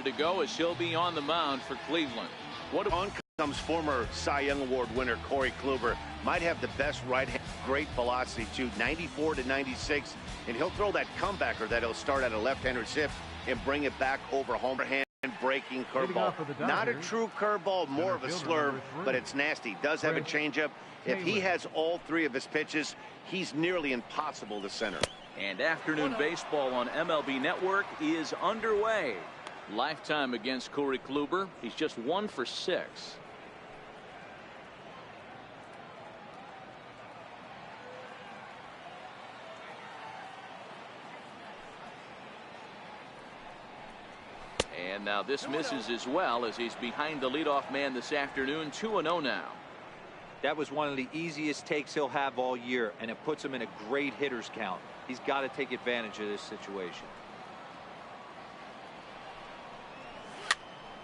To go as he'll be on the mound for Cleveland. On comes former Cy Young Award winner Corey Kluber. Might have the best right hand, great velocity too, 94 to 96, and he'll throw that comebacker that he'll start at a left-hander's hip and bring it back over home hand breaking curveball. Not a true curveball, more of a slurve, but it's nasty. Does have a changeup. If he has all three of his pitches, he's nearly impossible to center. And afternoon baseball on MLB Network is underway. Lifetime against Corey Kluber. He's just 1 for 6. And now this misses as well as he's behind the leadoff man this afternoon. 2-0 now. That was one of the easiest takes he'll have all year, and it puts him in a great hitter's count. He's got to take advantage of this situation.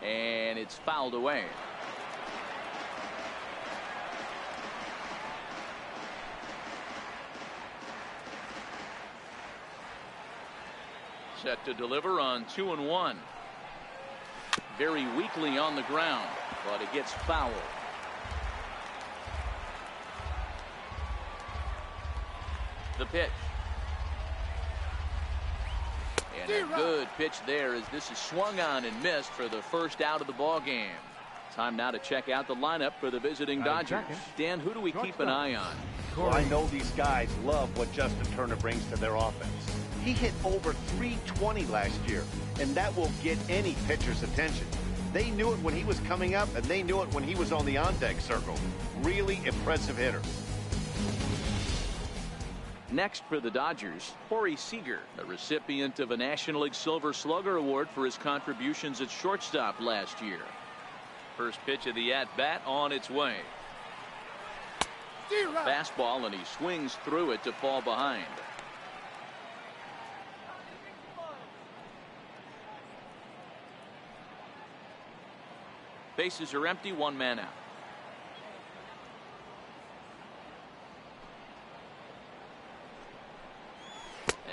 And it's fouled away. Set to deliver on 2-1. Very weakly on the ground, but it gets fouled. The pitch. And a good pitch there as this is swung on and missed for the first out of the ball game. Time now to check out the lineup for the visiting Dodgers. Dan, who do we keep an eye on? Well, I know these guys love what Justin Turner brings to their offense. He hit over 320 last year, and that will get any pitcher's attention. They knew it when he was coming up, and they knew it when he was on the on-deck circle. Really impressive hitter. Next for the Dodgers, Corey Seager, the recipient of a National League Silver Slugger Award for his contributions at shortstop last year. First pitch of the at-bat on its way. Fastball, and he swings through it to fall behind. Bases are empty, 1 man out.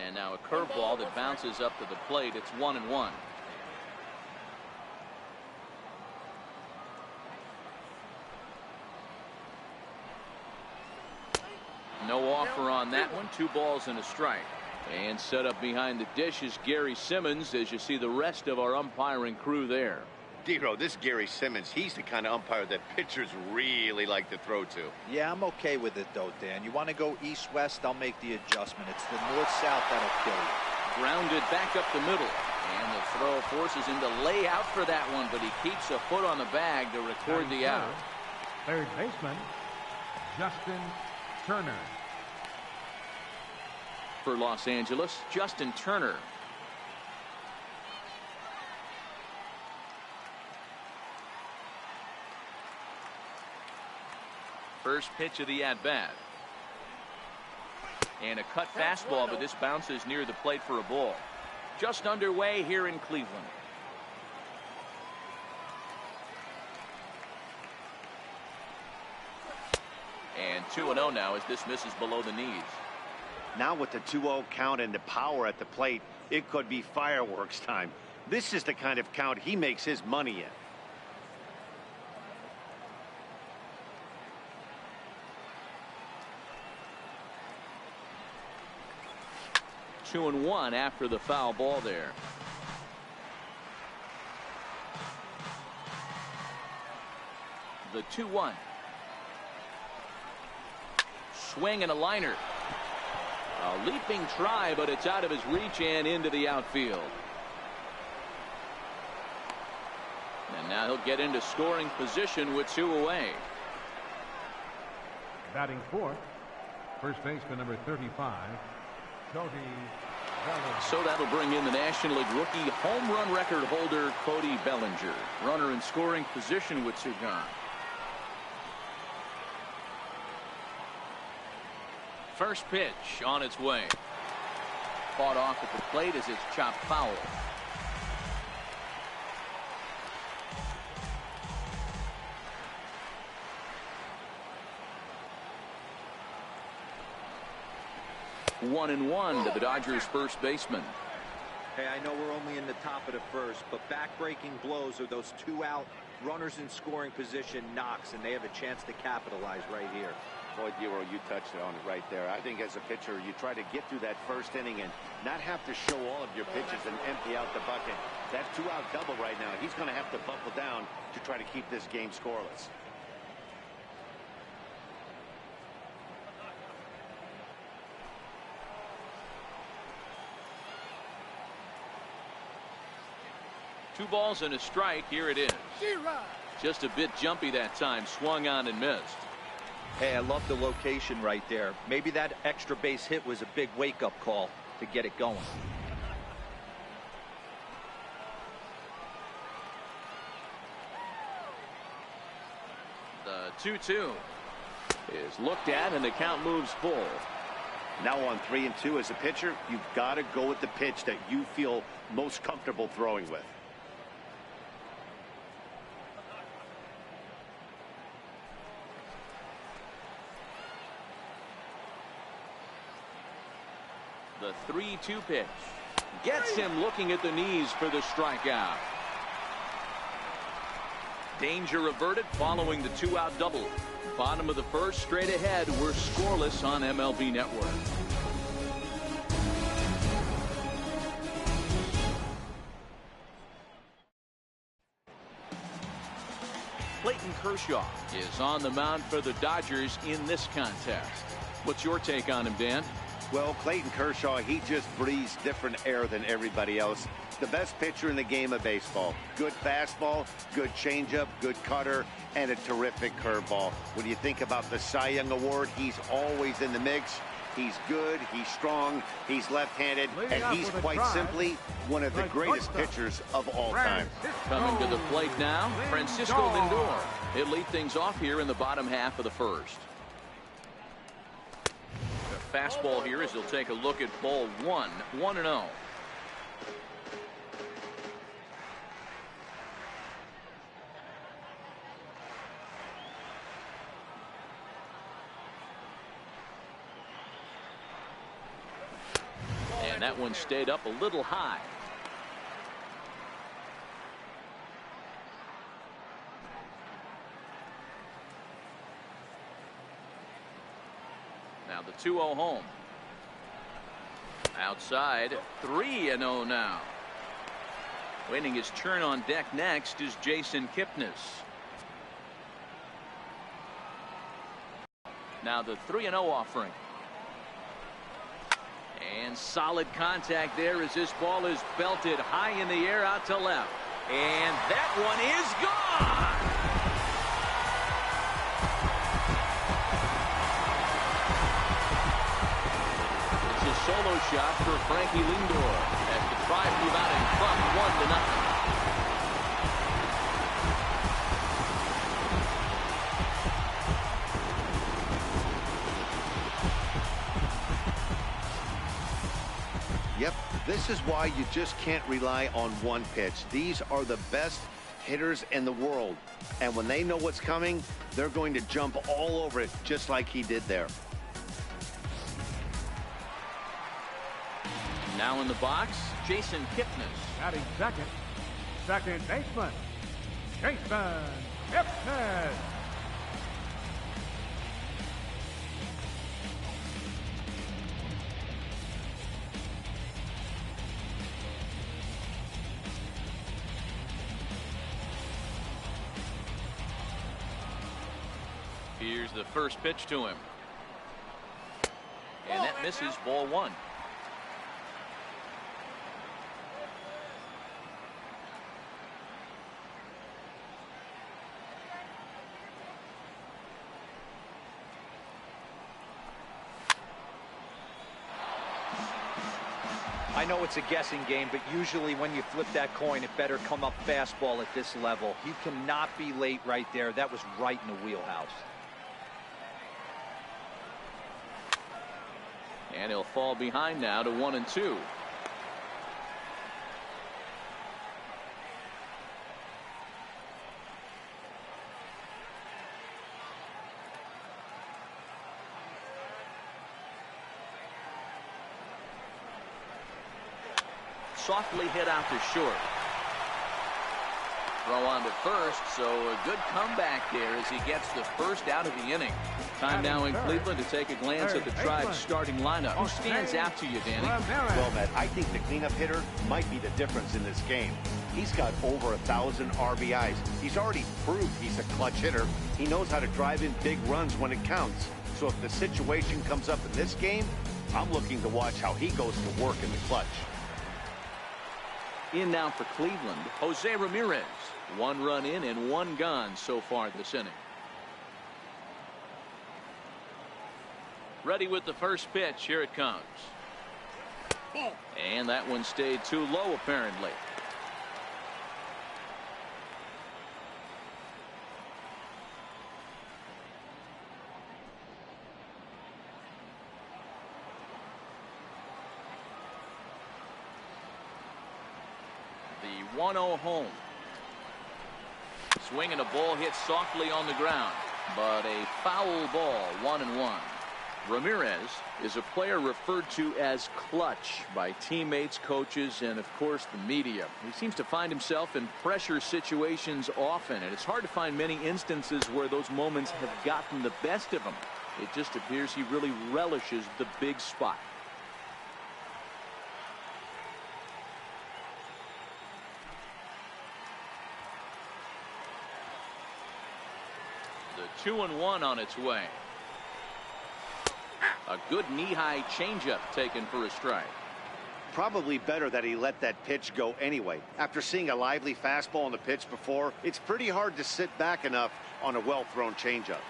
And now a curveball that bounces up to the plate. It's 1-1. No offer on that one. 2 balls and a strike. And set up behind the dish is Gary Simmons as you see the rest of our umpiring crew there. D-Row, this Gary Simmons, he's the kind of umpire that pitchers really like to throw to. Yeah, I'm okay with it, though, Dan. You want to go east-west, I'll make the adjustment. It's the north-south that'll kill you. Grounded back up the middle. And the throw forces him to lay out for that one, but he keeps a foot on the bag to record the out. Third baseman, Justin Turner. For Los Angeles, Justin Turner. First pitch of the at-bat. And a cut fastball, but this bounces near the plate for a ball. Just underway here in Cleveland. And 2-0 now as this misses below the knees. Now with the 2-0 count and the power at the plate, it could be fireworks time. This is the kind of count he makes his money in. Two and one after the foul ball there. The 2-1. Swing and a liner. A leaping try, but it's out of his reach and into the outfield. And now he'll get into scoring position with 2 away. Batting fourth, first baseman number 35, Cody Bellinger. So that'll bring in the National League rookie home run record holder Cody Bellinger. Runner in scoring position with 2 gone. First pitch on its way. Fought off at the plate as it's chopped foul. One and one to the Dodgers first baseman. Hey, I know we're only in the top of the first, but back-breaking blows are those 2 out runners in scoring position knocks, and they have a chance to capitalize right here. Boy, Dero, you touched on it right there. I think as a pitcher, you try to get through that first inning and not have to show all of your pitches and empty out the bucket. That 2-out double right now, he's going to have to buckle down to try to keep this game scoreless. Two balls and a strike. Here it is. Just a bit jumpy that time. Swung on and missed. Hey, I love the location right there. Maybe that extra base hit was a big wake-up call to get it going. The 2-2 is looked at, and the count moves full. Now on 3-2 as a pitcher, you've got to go with the pitch that you feel most comfortable throwing with. The 3-2 pitch gets him looking at the knees for the strikeout. Danger averted following the 2-out double. Bottom of the first, straight ahead. We're scoreless on MLB Network. Clayton Kershaw is on the mound for the Dodgers in this contest. What's your take on him, Dan? Well, Clayton Kershaw, he just breathes different air than everybody else. The best pitcher in the game of baseball. Good fastball, good changeup, good cutter, and a terrific curveball. When you think about the Cy Young Award, he's always in the mix. He's good, he's strong, he's left-handed, and he's quite simply one of the greatest pitchers of all time. Coming to the plate now, Francisco Lindor. He'll lead things off here in the bottom half of the first. The fastball here as he'll take a look at ball 1, 1-0. And that one stayed up a little high. Now the 2-0 home. Outside, 3-0 now. Waiting his turn on deck next is Jason Kipnis. Now the 3-0 offering. And solid contact there as this ball is belted high in the air out to left. And that one is gone. It's a solo shot for Frankie Lindor as the Tribe move out in front 1-0. Yep, this is why you just can't rely on one pitch. These are the best hitters in the world. And when they know what's coming, they're going to jump all over it just like he did there. Now in the box, Jason Kipnis. Batting second, second baseman, Jason Kipnis. Here's the first pitch to him. And that misses, ball 1. I know it's a guessing game, but usually when you flip that coin, it better come up fastball at this level. He cannot be late right there. That was right in the wheelhouse. And he'll fall behind now to 1-2. softly hit out to short. Throw on to first, so a good comeback there as he gets the first out of the inning. Time now in Cleveland to take a glance at the Tribe's starting lineup. Who stands out to you, Danny? Well, Matt, I think the cleanup hitter might be the difference in this game. He's got over 1,000 RBIs. He's already proved he's a clutch hitter. He knows how to drive in big runs when it counts. So if the situation comes up in this game, I'm looking to watch how he goes to work in the clutch. In now for Cleveland, Jose Ramirez. 1 run in and 1 gone so far this inning. Ready with the first pitch. Here it comes. And that one stayed too low apparently. The 1-0 home. Swing and a ball hit softly on the ground, but a foul ball. 1-1. Ramirez is a player referred to as clutch by teammates, coaches, and of course the media. He seems to find himself in pressure situations often, and it's hard to find many instances where those moments have gotten the best of him. It just appears he really relishes the big spot. The 2-1 on its way. A good knee-high changeup taken for a strike. Probably better that he let that pitch go anyway. After seeing a lively fastball on the pitch before, it's pretty hard to sit back enough on a well-thrown changeup.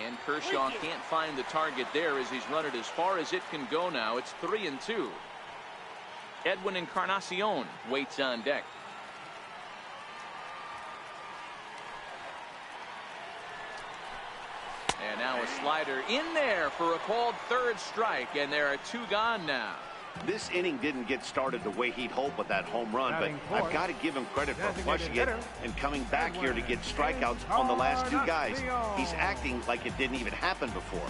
And Kershaw can't find the target there as he's run it as far as it can go now. It's 3-2. Edwin Encarnacion waits on deck. And now a slider in there for a called third strike, and there are 2 gone now. This inning didn't get started the way he'd hoped with that home run, but I've got to give him credit for flushing it and coming back here to get strikeouts on the last 2 guys. He's acting like it didn't even happen before.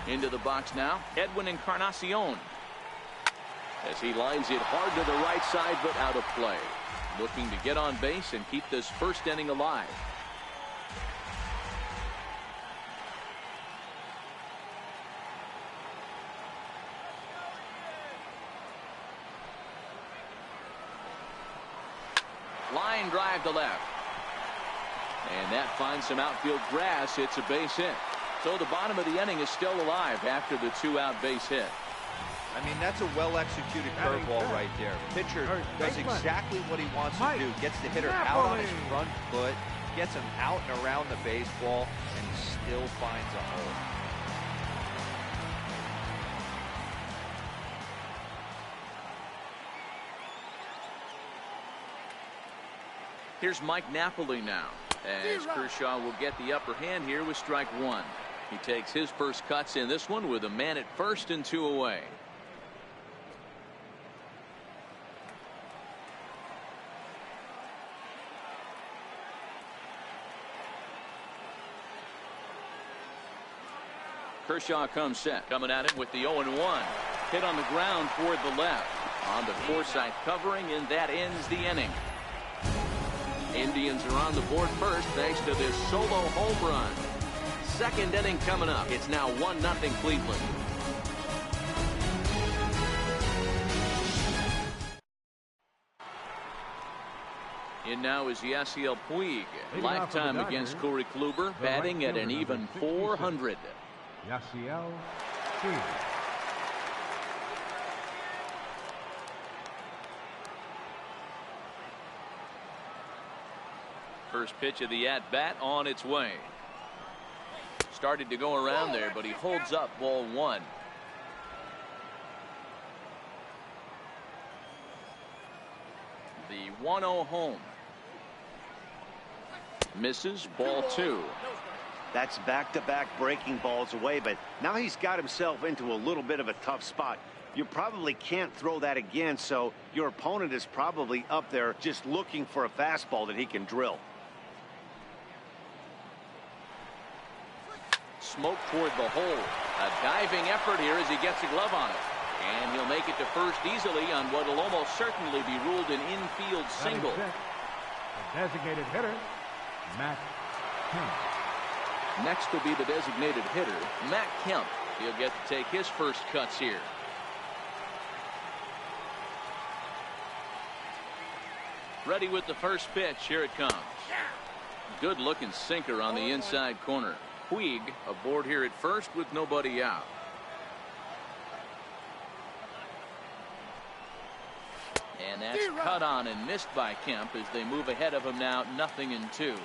Into the box now, Edwin Encarnacion. As he lines it hard to the right side, but out of play. Looking to get on base and keep this first inning alive. Line drive to left. And that finds some outfield grass. It's a base hit. So the bottom of the inning is still alive after the 2-out base hit. I mean, that's a well-executed curveball right there. Pitcher does exactly what he wants to do. Gets the hitter out on his front foot, gets him out and around the baseball, and he still finds a hole. Here's Mike Napoli now, as Kershaw will get the upper hand here with strike 1. He takes his first cuts in this one with a man at first and 2 away. Kershaw comes set. Coming at it with the 0-1. Hit on the ground toward the left. On to Forsythe covering, and that ends the inning. Indians are on the board first thanks to this solo home run. Second inning coming up. It's now 1-0 Cleveland. In now is Yasiel Puig. Lifetime against Corey Kluber, batting at an even .400. Yasiel Puig. First pitch of the at-bat on its way. Started to go around there, but he holds up ball 1. The 1-0 home. Misses, ball 2. That's back-to-back breaking balls away, but now he's got himself into a little bit of a tough spot. You probably can't throw that again, so your opponent is probably up there just looking for a fastball that he can drill. smoke toward the hole. A diving effort here as he gets a glove on it. And he'll make it to first easily on what will almost certainly be ruled an infield single. The designated hitter, Matt Kemp. Next will be the designated hitter, Matt Kemp. He'll get to take his first cuts here. Ready with the first pitch. Here it comes. Good looking sinker on the inside corner. Puig aboard here at first with nobody out. And that's cut on and missed by Kemp as they move ahead of him now 0-2.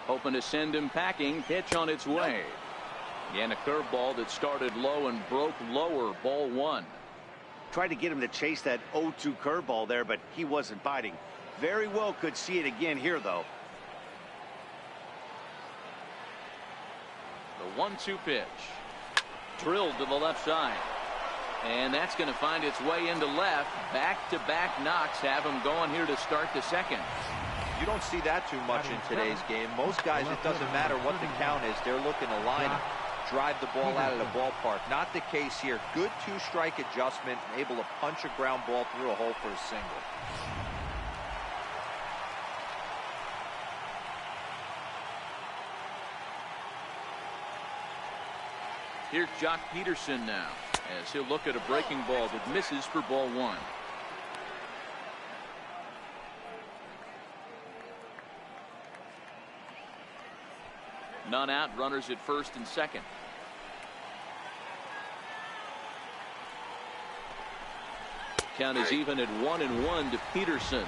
Hoping to send him packing. Pitch on its way. And a curveball that started low and broke lower. Ball 1. Tried to get him to chase that 0-2 curveball there, but he wasn't biting. Very well could see it again here, though. The 1-2 pitch. Drilled to the left side. And that's going to find its way into left. Back-to-back knocks have him going here to start the second. You don't see that too much in today's game. Most guys, it doesn't matter what the count is. They're looking to line up, drive the ball out of the ballpark. Not the case here. Good two-strike adjustment, able to punch a ground ball through a hole for a single. Here's Jock Peterson now as he'll look at a breaking ball that misses for ball 1. None out, runners at first and second. Count is even at 1-1 to Peterson.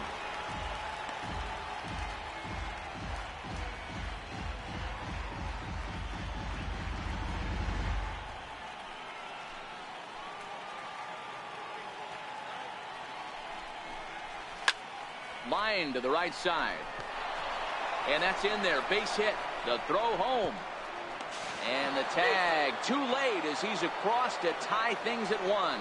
Line to the right side. And that's in there. Base hit. The throw home. And the tag too late as he's across to tie things at 1.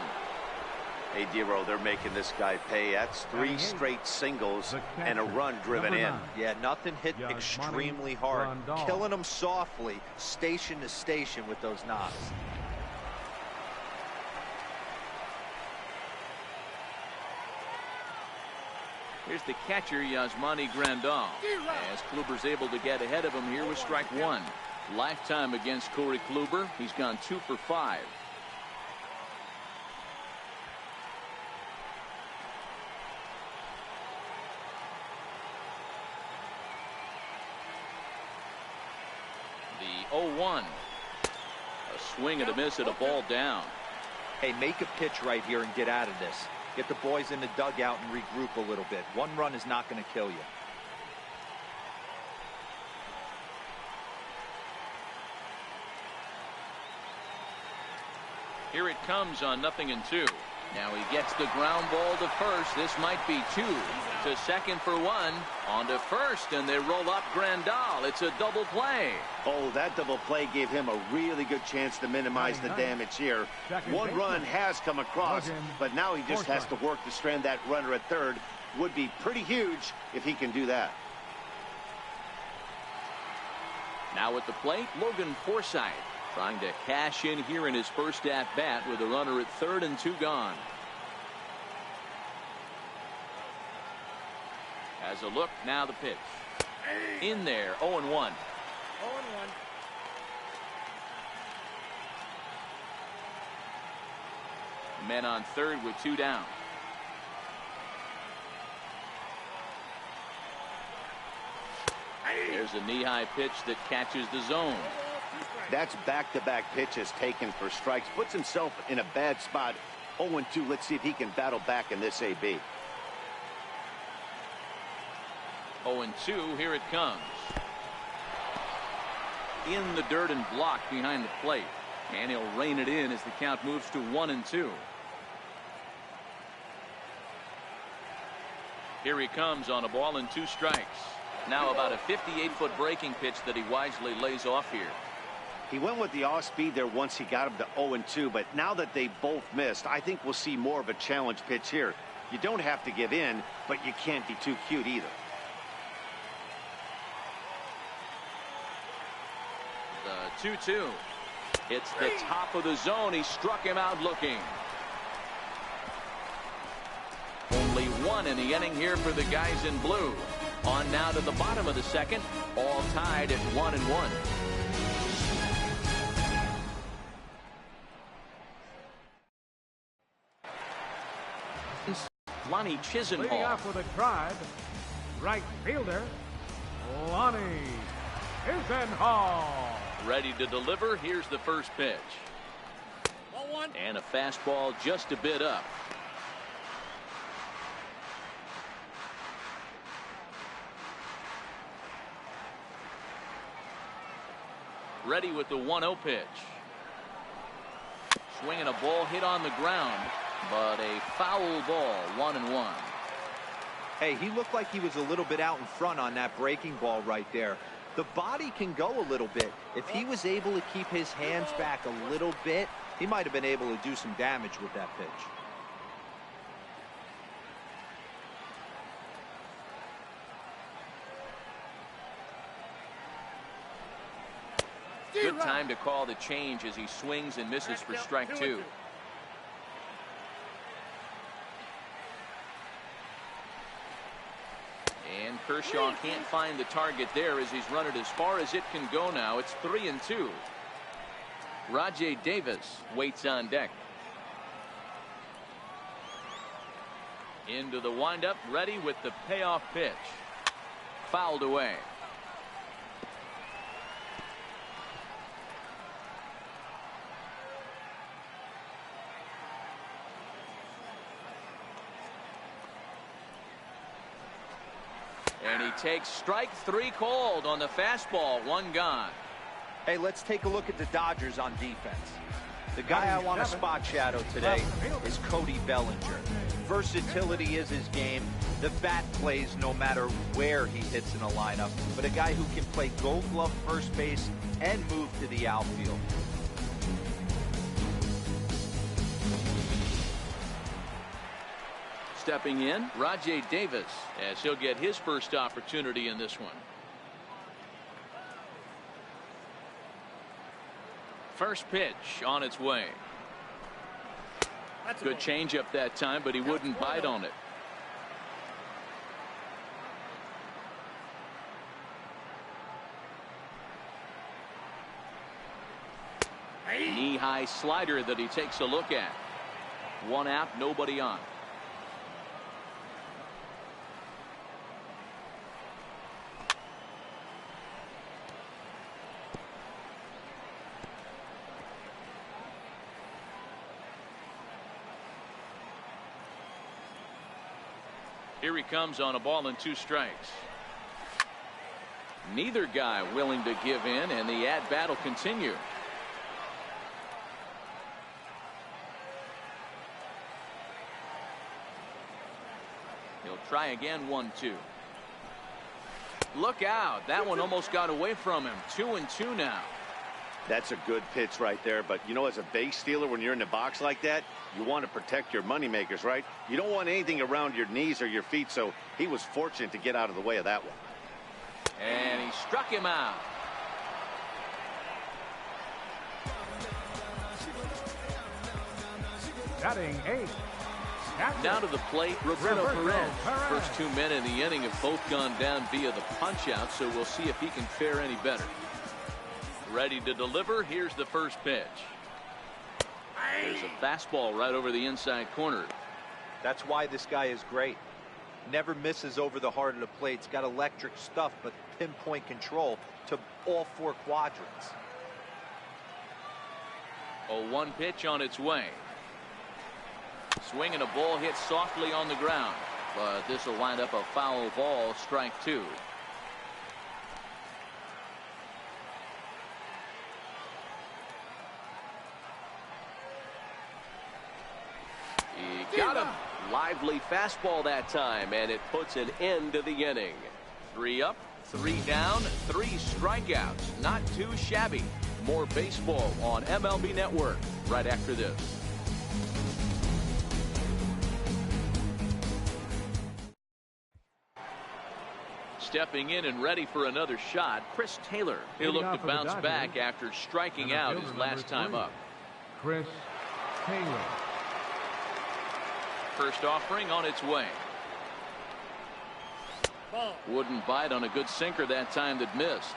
Hey, Dero, they're making this guy pay. That's 3 straight singles and a run driven in. Yeah, nothing hit extremely hard. Killing them softly, station to station with those knocks. Here's the catcher, Yasmani Grandal, as Kluber's able to get ahead of him here with strike 1. Lifetime against Corey Kluber. He's gone 2 for 5. The 0-1. A swing and a miss at a ball down. Hey, make a pitch right here and get out of this. Get the boys in the dugout and regroup a little bit. One run is not going to kill you. Here it comes on 0-2. Now he gets the ground ball to first. This might be 2. To second for 1. On to first, and they roll up Grandal. It's a double play. Oh, that double play gave him a really good chance to minimize the damage here. 1 run has come across, but now he just has to work to strand that runner at third. Would be pretty huge if he can do that. Now at the plate, Logan Forsythe, trying to cash in here in his first at-bat with a runner at third and 2 gone. As a look, now the pitch. In there, 0-1. 0-1. Men on third with 2 down. There's a knee-high pitch that catches the zone. That's back-to-back pitches taken for strikes. Puts himself in a bad spot. 0-2. Let's see if he can battle back in this AB. 0-2. Here it comes. In the dirt and blocked behind the plate. And he'll rein it in as the count moves to 1-2. Here he comes on a ball and 2 strikes. Now about a 58-foot breaking pitch that he wisely lays off here. He went with the off speed there once he got him to 0-2, but now that they both missed, I think we'll see more of a challenge pitch here. You don't have to give in, but you can't be too cute either. 2-2. It's the top of the zone. He struck him out looking. Only one in the inning here for the guys in blue. On now to the bottom of the second. All tied at 1-1. Lonnie Leading Chisenhall. off with a drive, right fielder, Lonnie Chisenhall. Ready to deliver. Here's the first pitch. And a fastball just a bit up. Ready with the 1-0 pitch. Swinging a ball hit on the ground, but a foul ball. 1-1. Hey, he looked like he was a little bit out in front on that breaking ball right there. The body can go a little bit. If he was able to keep his hands back a little bit, he might have been able to do some damage with that pitch. Good time to call the change as he swings and misses for strike 2. And Kershaw can't find the target there as he's run it as far as it can go now. It's 3-2. Rajai Davis waits on deck. Into the windup, ready with the payoff pitch. Fouled away. And he takes strike 3 called on the fastball. 1 gone. Hey, let's take a look at the Dodgers on defense. The guy I want to spot shadow today is Cody Bellinger. Versatility is his game. The bat plays no matter where he hits in a lineup, but a guy who can play Gold Glove first base and move to the outfield. Stepping in, Rajai Davis, as he'll get his first opportunity in this one. First pitch on its way. Good changeup that time, but he wouldn't bite on it. Knee-high slider that he takes a look at. 1 out, nobody on. Here he comes on a ball and 2 strikes. Neither guy willing to give in, and the at-bat will continue. He'll try again. 1-2. Look out. That one almost got away from him. 2-2 now. That's a good pitch right there, but you know, as a base stealer, when you're in the box like that, you want to protect your moneymakers, right? You don't want anything around your knees or your feet, so he was fortunate to get out of the way of that one. And he struck him out. Batting 8. Now to the plate, Roberto Perez. First 2 men in the inning have both gone down via the punch-out, so we'll see if he can fare any better. Ready to deliver. Here's the first pitch. There's a fastball right over the inside corner. That's why this guy is great. Never misses over the heart of the plate. He's got electric stuff, but pinpoint control to all 4 quadrants. 0-1 pitch on its way. Swing and a ball hit softly on the ground, but this will wind up a foul ball. Strike 2. He got him. Lively fastball that time, and it puts an end to the inning. 3 up, 3 down, 3 strikeouts. Not too shabby. More baseball on MLB Network right after this. Stepping in and ready for another shot, Chris Taylor. He'll look to bounce back after striking out his last time up. Chris Taylor. First offering on its way. Wouldn't bite on a good sinker that time that missed.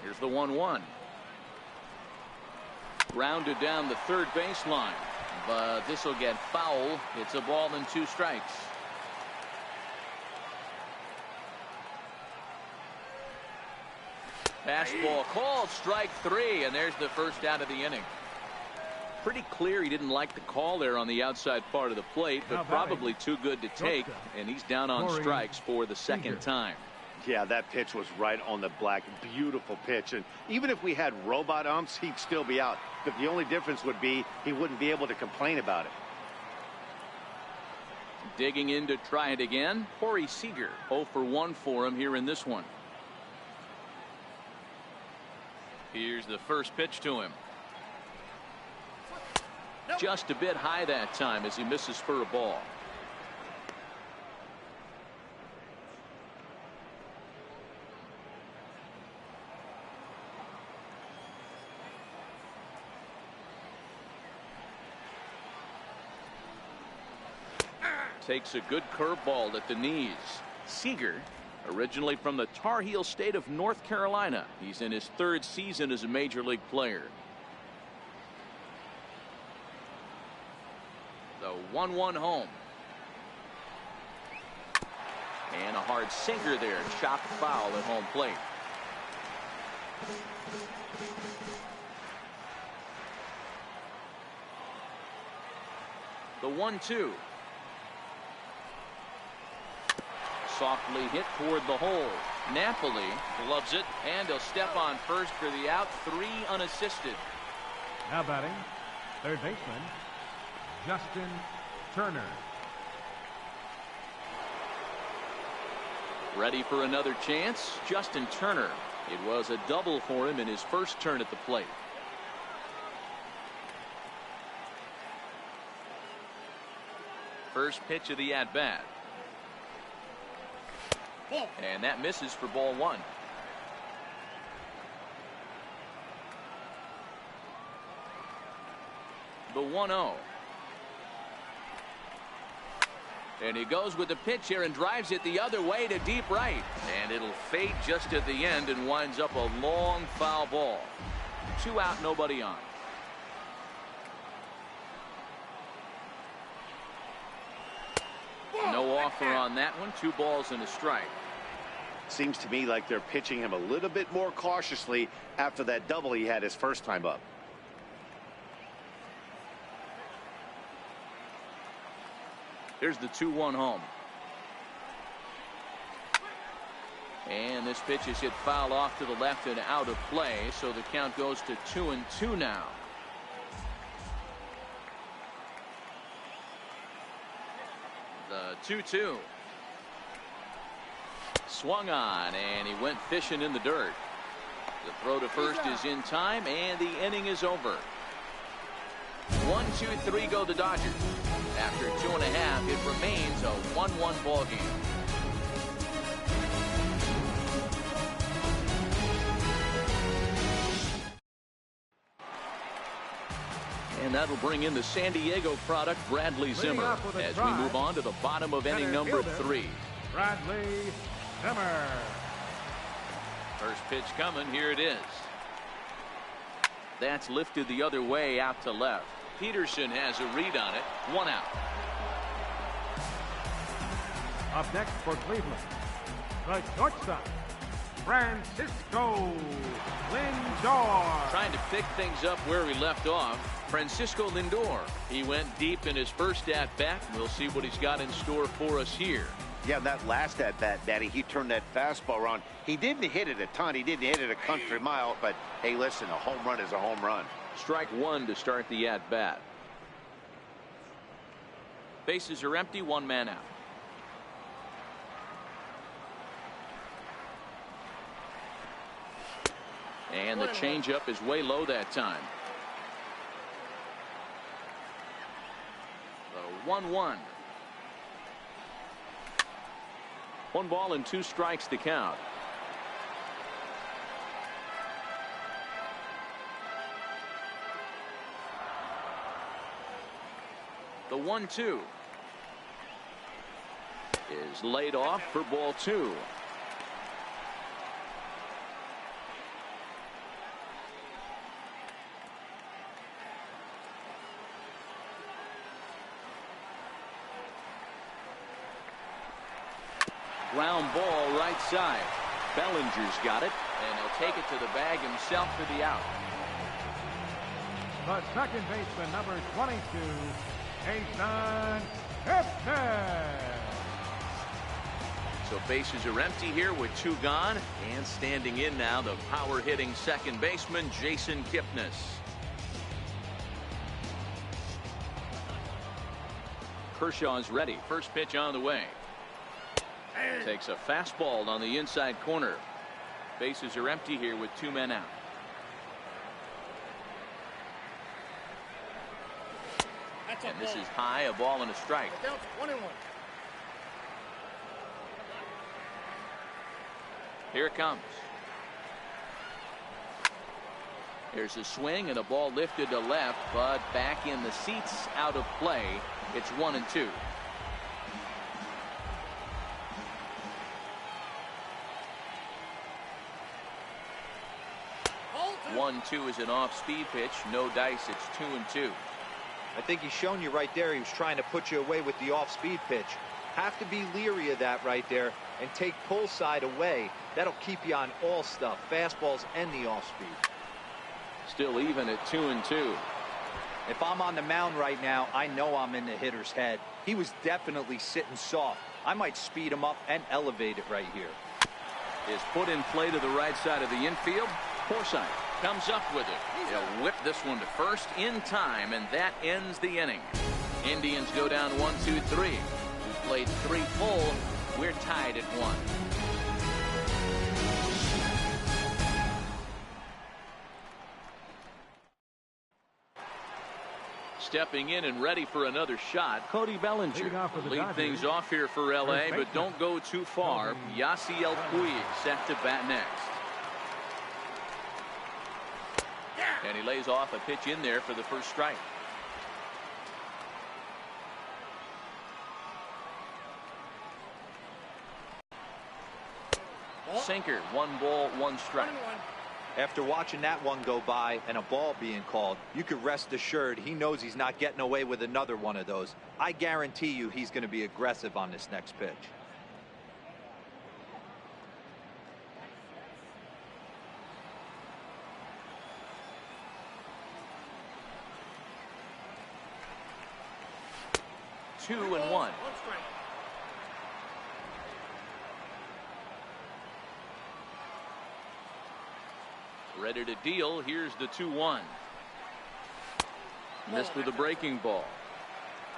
Here's the 1-1. Rounded down the third baseline, but this will get foul. It's a ball and 2 strikes. Fastball called, strike 3, and there's the first out of the inning. Pretty clear he didn't like the call there on the outside part of the plate, but probably too good to take, and he's down on strikes for the second time. Yeah, that pitch was right on the black. Beautiful pitch. And even if we had robot umps, he'd still be out. But the only difference would be he wouldn't be able to complain about it. Digging in to try it again, Corey Seager. 0 for 1 for him here in this one. Here's the first pitch to him. Just a bit high that time as he misses for a ball. Takes a good curveball at the knees. Seager, originally from the Tar Heel state of North Carolina. He's in his 3rd season as a major league player. The 1-1 home. And a hard sinker there. Chopped foul at home plate. The 1-2. Softly hit toward the hole. Napoli gloves it, and he'll step on first for the out. 3 unassisted. Now batting, third baseman, Justin Turner. Ready for another chance, Justin Turner. It was a double for him in his first turn at the plate. First pitch of the at-bat. And that misses for ball 1. The 1-0. And he goes with the pitch here and drives it the other way to deep right. And it'll fade just at the end and winds up a long foul ball. 2 out, nobody on. No offer on that one. 2 balls and a strike. Seems to me like they're pitching him a little bit more cautiously after that double he had his first time up. Here's the 2-1 home. And this pitch is hit foul off to the left and out of play, so the count goes to 2-2 now. The 2-2. Swung on, and he went fishing in the dirt. The throw to first is in time, and the inning is over. 1, 2, 3 go the Dodgers. After 2.5, it remains a 1-1 ball game. And that'll bring in the San Diego product, Bradley Zimmer, as we move on to the bottom of inning number 3. Bradley Zimmer. First pitch coming. Here it is. That's lifted the other way out to left. Peterson has a read on it. 1 out. Up next for Cleveland, the shortstop, Francisco Lindor. Trying to pick things up where he left off. Francisco Lindor. He went deep in his first at-bat. We'll see what he's got in store for us here. Yeah, that last at-bat, Daddy, he turned that fastball around. He didn't hit it a ton. He didn't hit it a country mile. But, hey, listen, a home run is a home run. Strike 1 to start the at-bat. Bases are empty, one man out. And the changeup is way low that time. The 1-1. 1 ball and 2 strikes to count. The 1-2 is laid off for ball 2. Ground ball right side. Bellinger's got it, and he'll take it to the bag himself for the out. The second baseman, number 22, Jason Kipnis. So bases are empty here with 2 gone, and standing in now the power hitting second baseman Jason Kipnis. Kershaw's ready. First pitch on the way. Takes a fastball on the inside corner. Bases are empty here with 2 men out. And this is high, a ball and a strike. 1-1. Here it comes. Here's a swing and a ball lifted to left, but back in the seats, out of play. It's 1-2. 1-2 is an off-speed pitch. No dice. It's 2-2. I think he's shown you right there. He was trying to put you away with the off-speed pitch. Have to be leery of that right there and take pull side away. That'll keep you on all stuff, fastballs and the off-speed. Still even at 2-2. If I'm on the mound right now, I know I'm in the hitter's head. He was definitely sitting soft. I might speed him up and elevate it right here. Is put in play to the right side of the infield. Forsythe comes up with it. He'll whip this one to first in time, and that ends the inning. Indians go down 1-2-3. We played 3 full. We're tied at 1. Stepping in and ready for another shot, Cody Bellinger. Lead things off here for LA, but don't go too far. Yasiel Puig set to bat next. And he lays off a pitch in there for the first strike. Sinker, 1 ball, 1 strike. After watching that one go by and a ball being called, you could rest assured he knows he's not getting away with another one of those. I guarantee you he's going to be aggressive on this next pitch. Two and one. Ready to deal. Here's the 2-1. Missed with a breaking ball.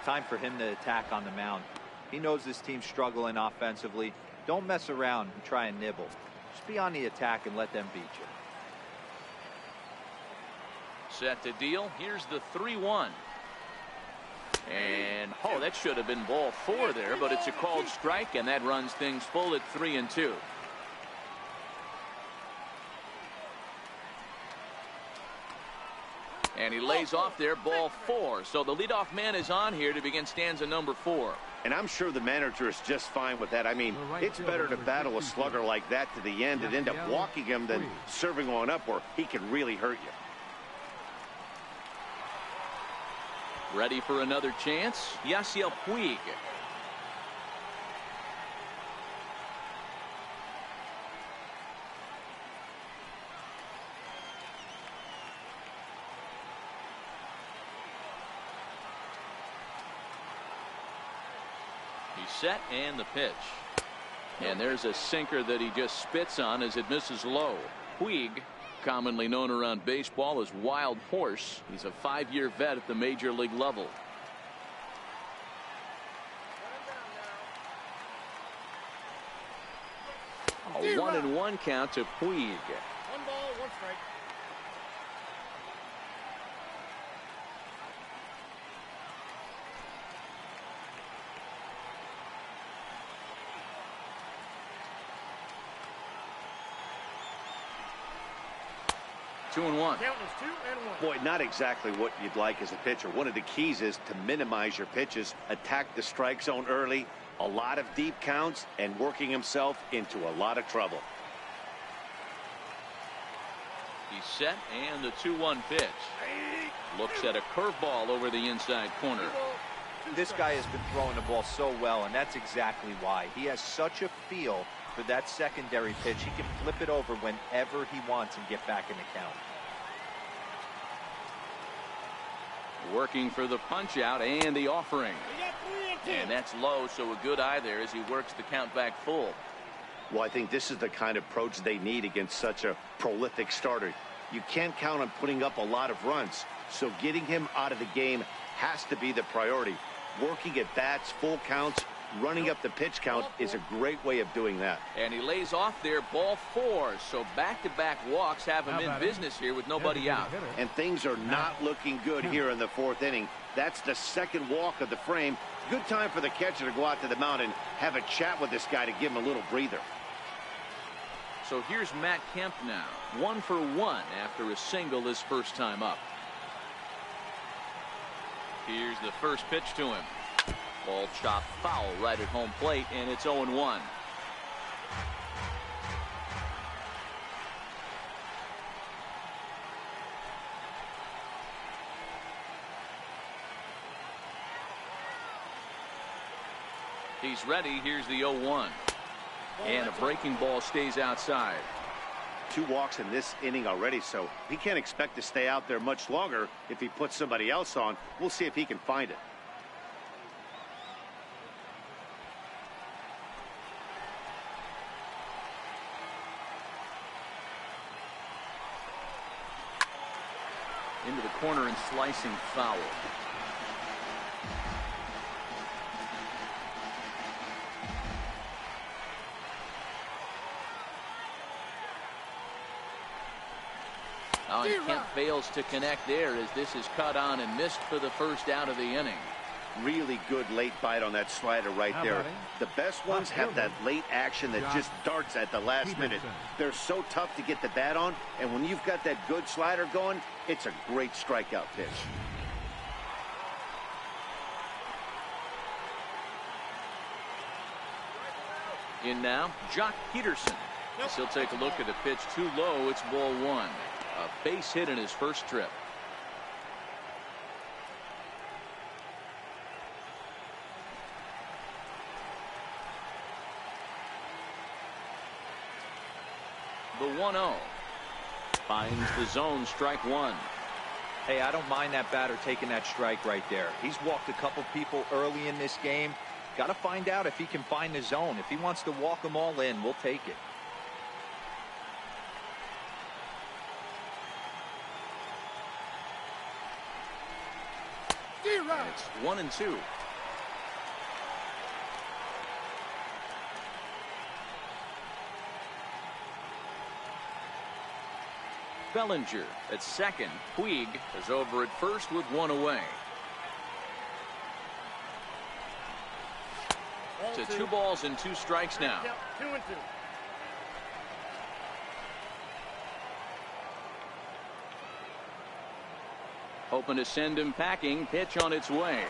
Time for him to attack on the mound. He knows this team's struggling offensively. Don't mess around and try and nibble. Just be on the attack and let them beat you. Set to deal. Here's the 3-1. And oh, that should have been ball 4 there, but it's a called strike, and that runs things full at 3-2. And he lays off there, ball 4. So the leadoff man is on here to begin stanza number 4. And I'm sure the manager is just fine with that. I mean, it's better to battle a slugger like that to the end and end up walking him than serving one up where he can really hurt you. Ready for another chance? Yasiel Puig. He's set, and the pitch. And there's a sinker that he just spits on as it misses low. Puig, commonly known around baseball as Wild Horse. He's a 5-year vet at the major league level. A 1-1 count to Puig. 1 ball, 1 strike. Two and one. Count is 2 and 1. Boy, not exactly what you'd like as a pitcher. One of the keys is to minimize your pitches, attack the strike zone early, a lot of deep counts, and working himself into a lot of trouble. He's set, and the 2-1 pitch. Looks at a curveball over the inside corner. This guy has been throwing the ball so well, and that's exactly why. He has such a feel for that secondary pitch. He can flip it over whenever he wants and get back in the count. Working for the punch out and the offering. And that's low, so a good eye there as he works the count back full. Well, I think this is the kind of approach they need against such a prolific starter. You can't count on putting up a lot of runs, so getting him out of the game has to be the priority. Working at bats, full counts, running up the pitch count is a great way of doing that. And he lays off there, ball 4. So back-to-back walks have him in business here with nobody out. And things are not looking good here in the 4th inning. That's the 2nd walk of the frame. Good time for the catcher to go out to the mound and have a chat with this guy to give him a little breather. So here's Matt Kemp now. 1 for 1 after a single his first time up. Here's the first pitch to him. Ball chopped foul right at home plate, and it's 0-1. He's ready. Here's the 0-1. And a breaking ball stays outside. 2 walks in this inning already, so he can't expect to stay out there much longer if he puts somebody else on. We'll see if he can find it. Into the corner and slicing foul. Oh, and Kemp fails to connect there as this is cut on and missed for the first out of the inning. Really good late bite on that slider right there. The best ones have that late action that just darts at the last minute. They're so tough to get the bat on, and when you've got that good slider going, it's a great strikeout pitch. In now, Jock Peterson. As he'll take a look at the pitch too low. It's ball 1. A base hit in his first trip. The 1-0 finds the zone, strike 1. Hey, I don't mind that batter taking that strike right there. He's walked a couple people early in this game. Got to find out if he can find the zone. If he wants to walk them all in, we'll take it. And it's 1-2. Bellinger at second. Puig is over at first with 1 away. To 2 balls and 2 strikes now. 2-2. Hoping to send him packing. Pitch on its way.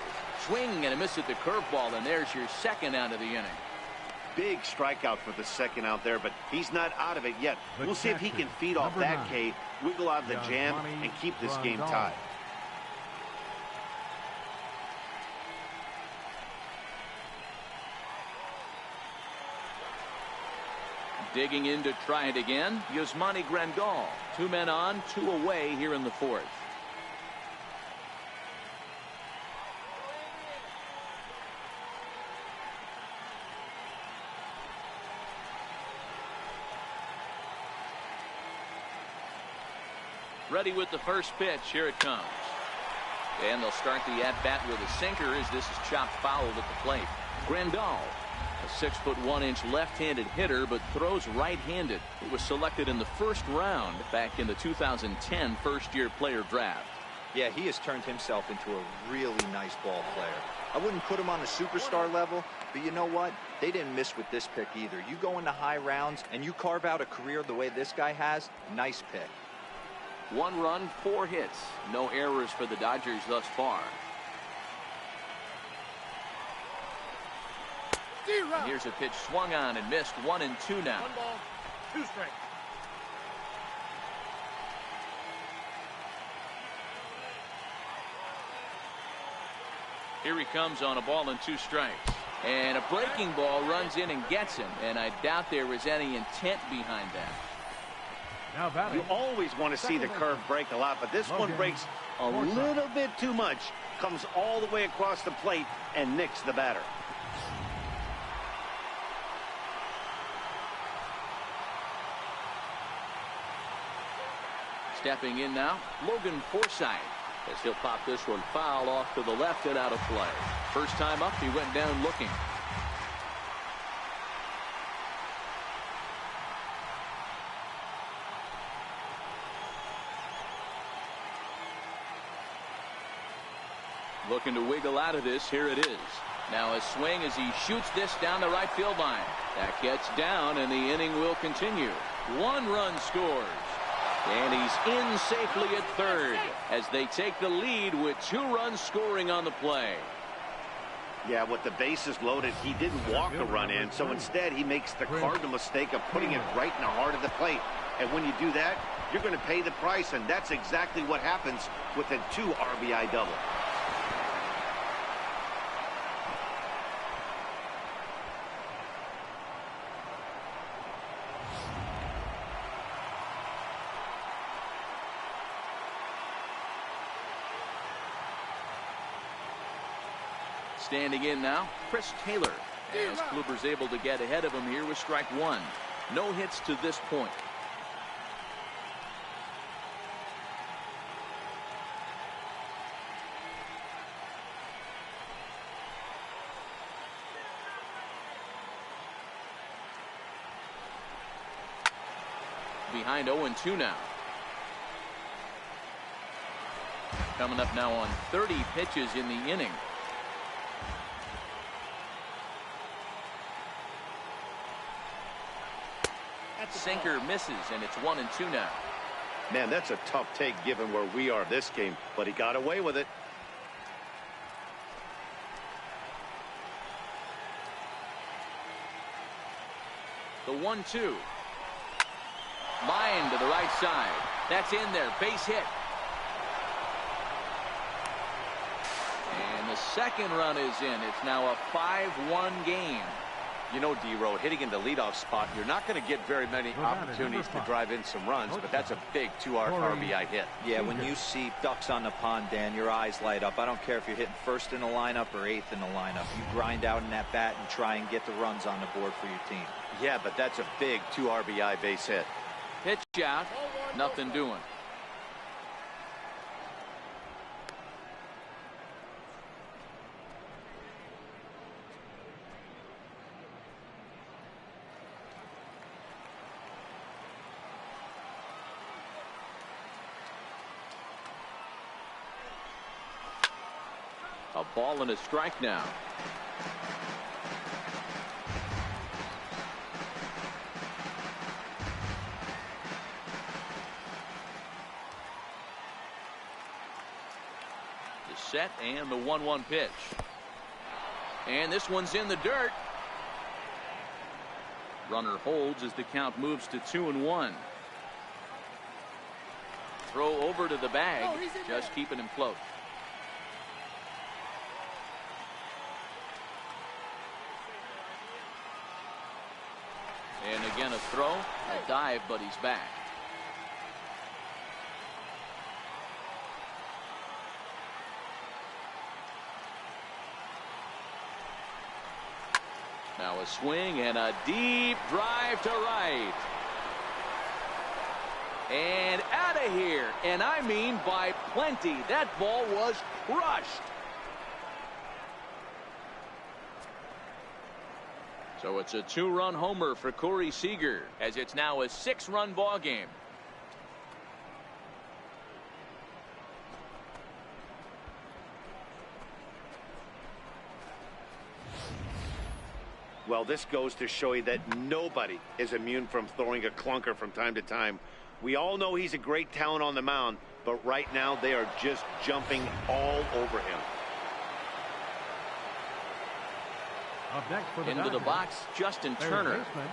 Swing and a miss at the curveball, and there's your second out of the inning. Big strikeout for the second out there, but he's not out of it yet. We'll see if he can feed off that K, wiggle out of the jam, and keep this game tied. Digging in to try it again, Yasmani Grandal. 2 men on, 2 away here in the 4th. Ready with the first pitch. Here it comes. And they'll start the at-bat with a sinker as this is chopped foul at the plate. Grandal A 6'1" left-handed hitter, but throws right-handed. He was selected in the first round back in the 2010 first-year player draft. Yeah, he has turned himself into a really nice ball player. I wouldn't put him on the superstar level, but you know what? They didn't miss with this pick either. You go into high rounds and you carve out a career the way this guy has, nice pick. 1 run, 4 hits. No errors for the Dodgers thus far. And here's a pitch swung on and missed. 1-2 now. 1 ball, 2 strikes. Here he comes on a ball and 2 strikes. And a breaking ball runs in and gets him. And I doubt there was any intent behind that. Now batting. You always want to see the curve break a lot, but this one breaks a little bit too much. Comes all the way across the plate and nicks the batter. Stepping in now, Logan Forsythe, as he'll pop this one foul off to the left and out of play. First time up, he went down looking. Looking to wiggle out of this. Here it is. Now a swing as he shoots this down the right field line. That gets down, and the inning will continue. 1 run scores. And he's in safely at third as they take the lead with 2 runs scoring on the play. Yeah, with the bases loaded, he didn't walk the run in, so instead he makes the cardinal mistake of putting it right in the heart of the plate. And when you do that, you're going to pay the price, and that's exactly what happens with a 2 RBI double. Standing in now, Chris Taylor, as Kluber's able to get ahead of him here with strike 1. No hits to this point. Behind 0-2 now. Coming up now on 30 pitches in the inning. Sinker misses, and it's 1-2 now. Man, that's a tough take given where we are this game, but he got away with it. The 1-2. Line to the right side. That's in there. Base hit. And the second run is in. It's now a 5-1 game. You know, D-Row, hitting in the leadoff spot, you're not going to get very many opportunities to drive in some runs, but that's a big 2 RBI hit. Yeah, when you see ducks on the pond, Dan, your eyes light up. I don't care if you're hitting first in the lineup or 8th in the lineup. You grind out in that bat and try and get the runs on the board for your team. Yeah, but that's a big 2 RBI base hit. Pitch out. Nothing doing. A ball and a strike now. The set and the 1-1 pitch. And this one's in the dirt. Runner holds as the count moves to 2-1. Throw over to the bag, just keeping him close. And again a throw, a dive, but he's back. Now a swing and a deep drive to right. And out of here. And I mean by plenty. That ball was crushed. So it's a 2-run homer for Corey Seager, as it's now a 6-run ball game. Well, this goes to show you that nobody is immune from throwing a clunker from time to time. We all know he's a great talent on the mound, but right now they are just jumping all over him. Up next for the Into the Dodgers, box, Justin Turner. baseman,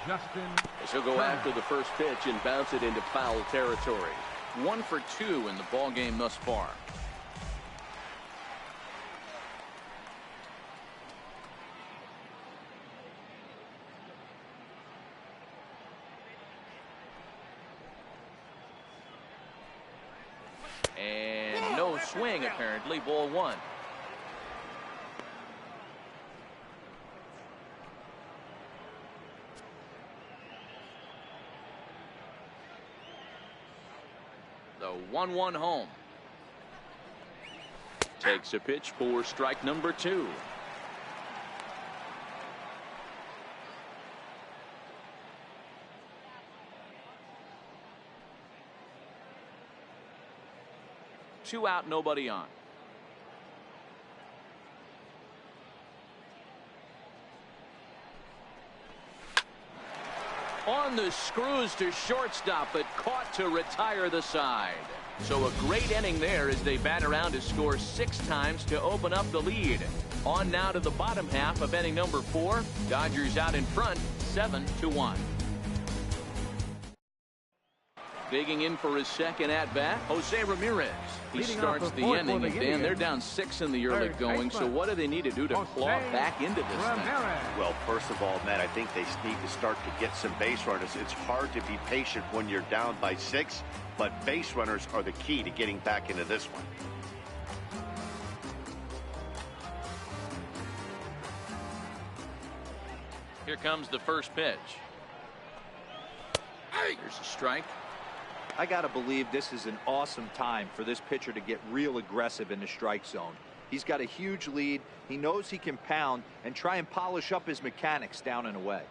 Justin He'll go after the first pitch and bounce it into foul territory. 1 for 2 in the ball game thus far. And no swing, apparently. Ball 1. The 1-1 home. Takes a pitch for strike number 2. Two out, nobody on. On the screws to shortstop, but caught to retire the side. So a great inning there as they bat around to score 6 times to open up the lead. On now to the bottom half of inning number 4. Dodgers out in front, 7-1. Digging in for his second at-bat, Jose Ramirez. He starts the inning, and Dan, they're down 6 in the early going, so what do they need to do to claw back into this thing? Well, first of all, Matt, I think they need to start to get some base runners. It's hard to be patient when you're down by 6, but base runners are the key to getting back into this one. Here comes the first pitch. Here's a strike. I got to believe this is an awesome time for this pitcher to get real aggressive in the strike zone. He's got a huge lead. He knows he can pound and try and polish up his mechanics down and away.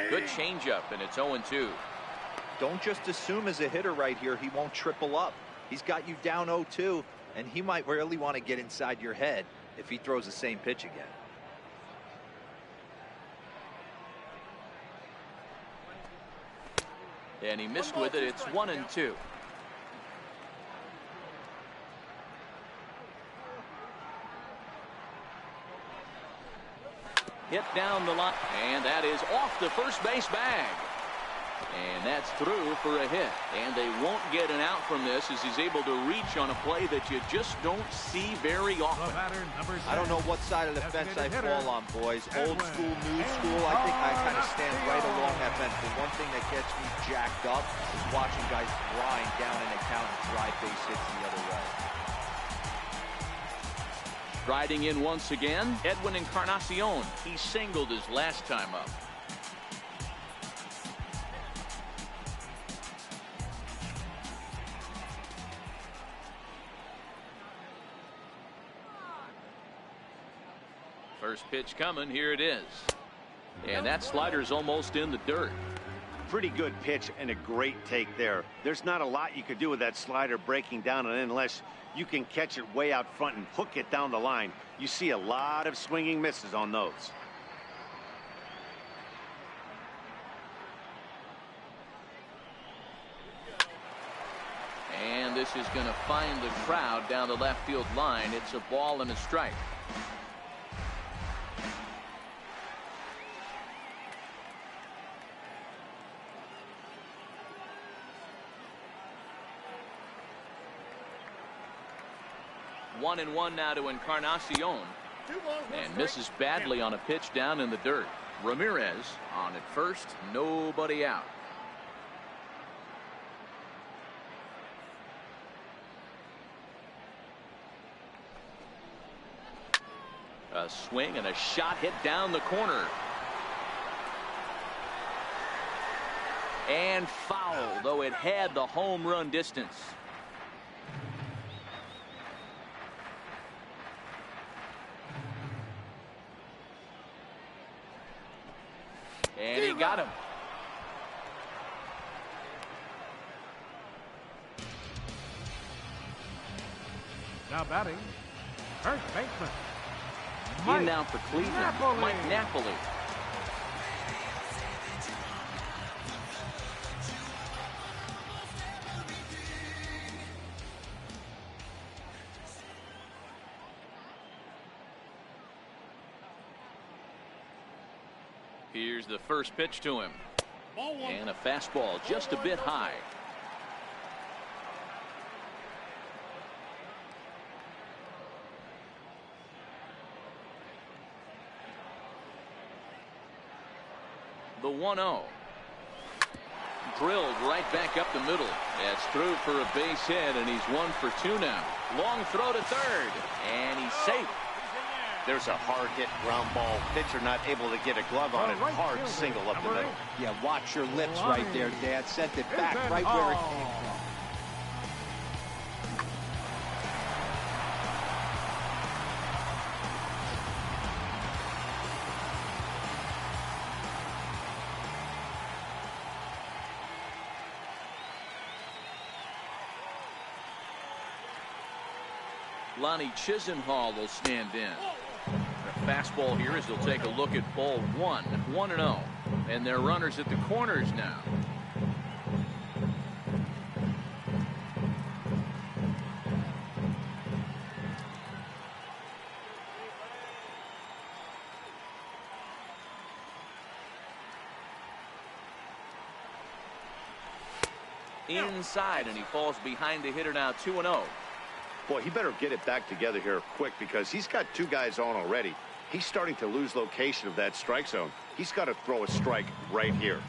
Good changeup, and it's 0-2. Don't just assume as a hitter right here he won't triple up. He's got you down 0-2. And he might really want to get inside your head if he throws the same pitch again. And he missed with it. It's 1-2. Hit down the line, and that is off the first base bag. And that's through for a hit. And they won't get an out from this as he's able to reach on a play that you just don't see very often. I don't know what side of the fence I fall on, boys. Old school, new school. I think I kind of stand right along that fence. The one thing that gets me jacked up is watching guys grind down an account and drive base hits the other way. Riding in once again, Edwin Encarnacion. He singled his last time up. First pitch coming. Here it is. And that slider's almost in the dirt. Pretty good pitch and a great take there. There's not a lot you could do with that slider breaking down, and unless you can catch it way out front and hook it down the line, you see a lot of swinging misses on those. And this is going to find the crowd down the left field line. It's a ball and a strike. One and one now to Encarnacion, and misses badly on a pitch down in the dirt. Ramirez on at first, nobody out. A swing and a shot hit down the corner. And foul, though it had the home run distance. And he got him. Now batting, first baseman. In now for Cleveland, Mike Napoli. Here's the first pitch to him. And a fastball just a bit high. The 1-0. Drilled right back up the middle. That's through for a base hit, and he's 1 for 2 now. Long throw to third, and he's safe. There's a hard hit ground ball. Pitcher not able to get a glove on it. Hard single up the middle. Yeah, watch your lips right there, Dad. Sent it back right where it came from. Lonnie Chisenhall will stand in. The fastball here as they'll take a look at ball 1, 1-0. And they're runners at the corners now. Inside, and he falls behind the hitter now, 2-0. Boy, he better get it back together here quick because he's got 2 guys on already. He's starting to lose location of that strike zone. He's got to throw a strike right here.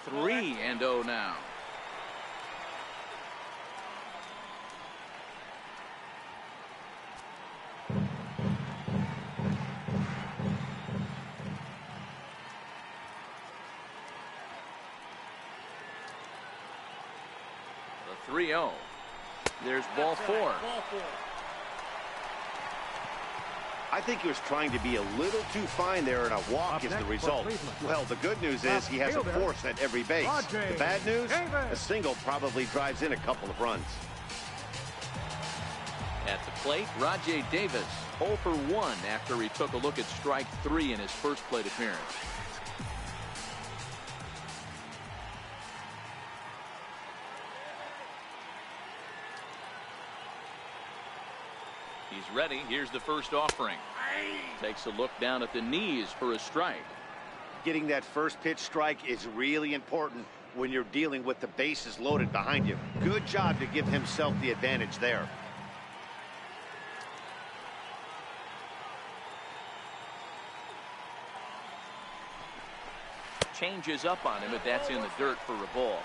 Three and 0 now. The 3-0. There's ball 4. I think he was trying to be a little too fine there, and a walk is the result. Well, the good news is he has a force at every base. The bad news, a single probably drives in a couple of runs. At the plate, Rajay Davis, 0 for 1 after he took a look at strike 3 in his first plate appearance. He's ready. Here's the first offering. Takes a look down at the knees for a strike. Getting that first pitch strike is really important when you're dealing with the bases loaded behind you. Good job to give himself the advantage there. Changes up on him, but that's in the dirt for a ball.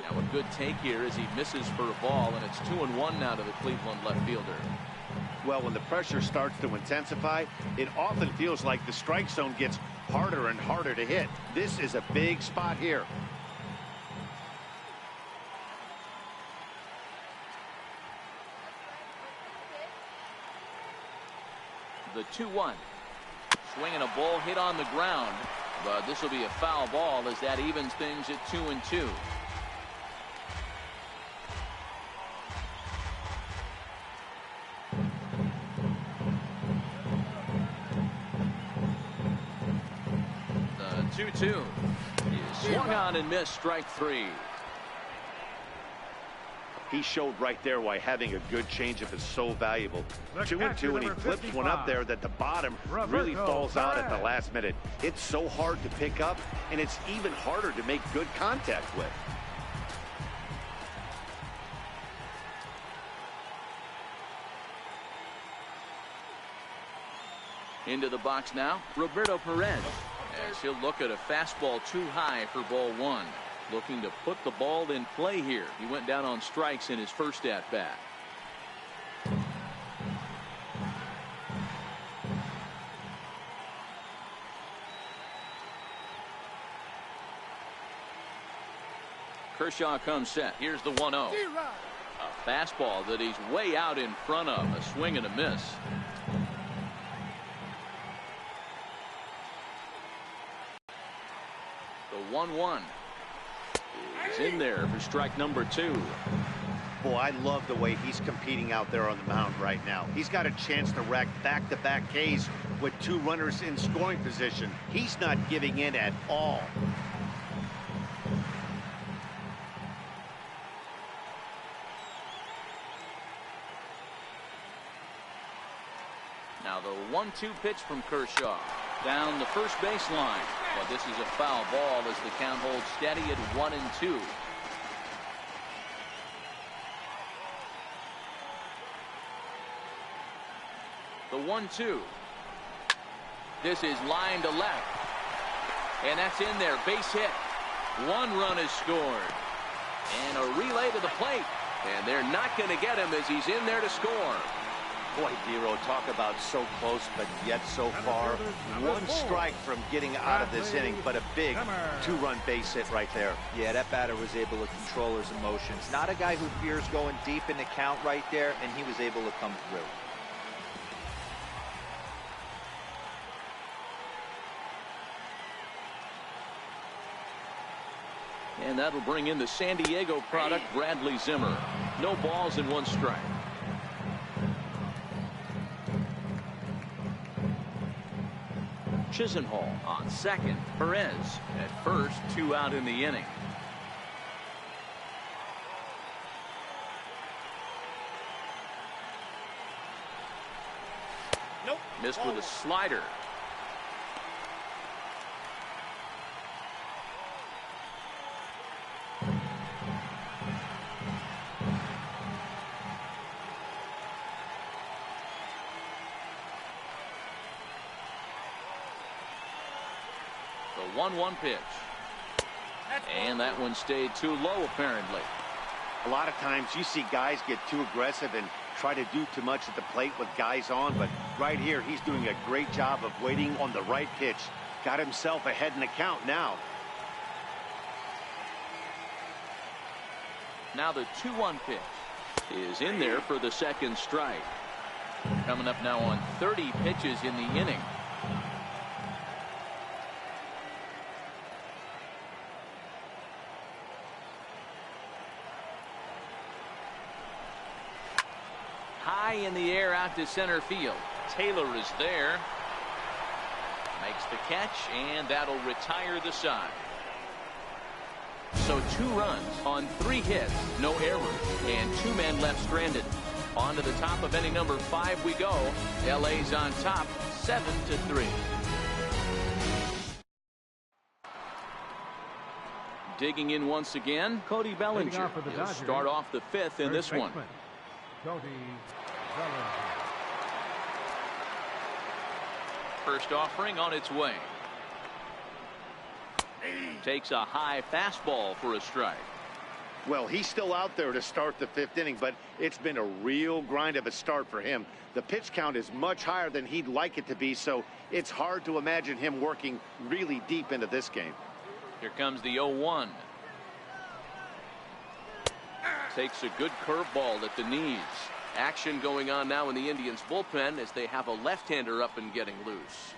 Now a good take here as he misses for a ball, and it's 2-1 now to the Cleveland left fielder. Well, when the pressure starts to intensify, it often feels like the strike zone gets harder and harder to hit. This is a big spot here. The 2-1. Swinging a ball hit on the ground, but this will be a foul ball as that evens things at 2-2. The 2-2 is swung on and missed, strike 3. He showed right there why having a good changeup is so valuable. 2-2, and he flips one up there that the bottom really falls out at the last minute. It's so hard to pick up, and it's even harder to make good contact with. Into the box now, Roberto Perez. As he'll look at a fastball too high for ball one. Looking to put the ball in play here. He went down on strikes in his first at bat. Kershaw comes set. Here's the 1-0. A fastball that he's way out in front of. A swing and a miss. The 1-1 is in there for strike number 2. Boy, I love the way he's competing out there on the mound right now. He's got a chance to rack back-to-back Ks with 2 runners in scoring position. He's not giving in at all. Now the 1-2 pitch from Kershaw. Down the first baseline. But this is a foul ball as the count holds steady at 1-2. The 1-2. This is line to left. And that's in there. Base hit. 1 run is scored. And a relay to the plate. And they're not going to get him as he's in there to score. Boy, Dero, talk about so close, but yet so far. 1 strike from getting out of this inning, but a big 2-run base hit right there. Yeah, that batter was able to control his emotions. Not a guy who fears going deep in the count right there, and he was able to come through. And that'll bring in the San Diego product, Bradley Zimmer. No balls and 1 strike. Chisenhall on second. Perez at first. 2 out in the inning. Nope. Missed with a slider. The 1-1 pitch. And that one stayed too low, apparently. A lot of times you see guys get too aggressive and try to do too much at the plate with guys on, but right here he's doing a great job of waiting on the right pitch. Got himself ahead in the count now. Now the 2-1 pitch is in there for the 2nd strike. Coming up now on 30 pitches in the inning. High in the air out to center field. Taylor is there. Makes the catch, and that'll retire the side. So 2 runs on 3 hits, no errors, and 2 men left stranded. On to the top of inning number 5 we go. LA's on top, 7-3. Digging in once again, Cody Bellinger. He'll start off the 5th in this one. Cody Bellinger. First offering on its way. Takes a high fastball for a strike. Well, he's still out there to start the 5th inning, but it's been a real grind of a start for him. The pitch count is much higher than he'd like it to be, so it's hard to imagine him working really deep into this game. Here comes the 0-1. Takes a good curveball at the knees. Action going on now in the Indians bullpen as they have a left-hander up and getting loose.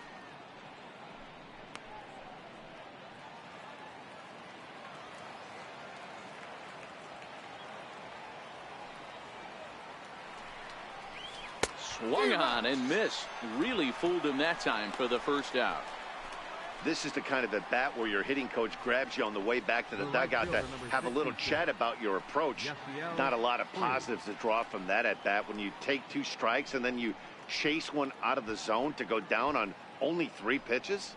Swung on and missed. Really fooled him that time for the first out. This is the kind of at bat where your hitting coach grabs you on the way back to the dugout to have a little chat about your approach. Not a lot of positives to draw from that at bat when you take 2 strikes and then you chase one out of the zone to go down on only 3 pitches.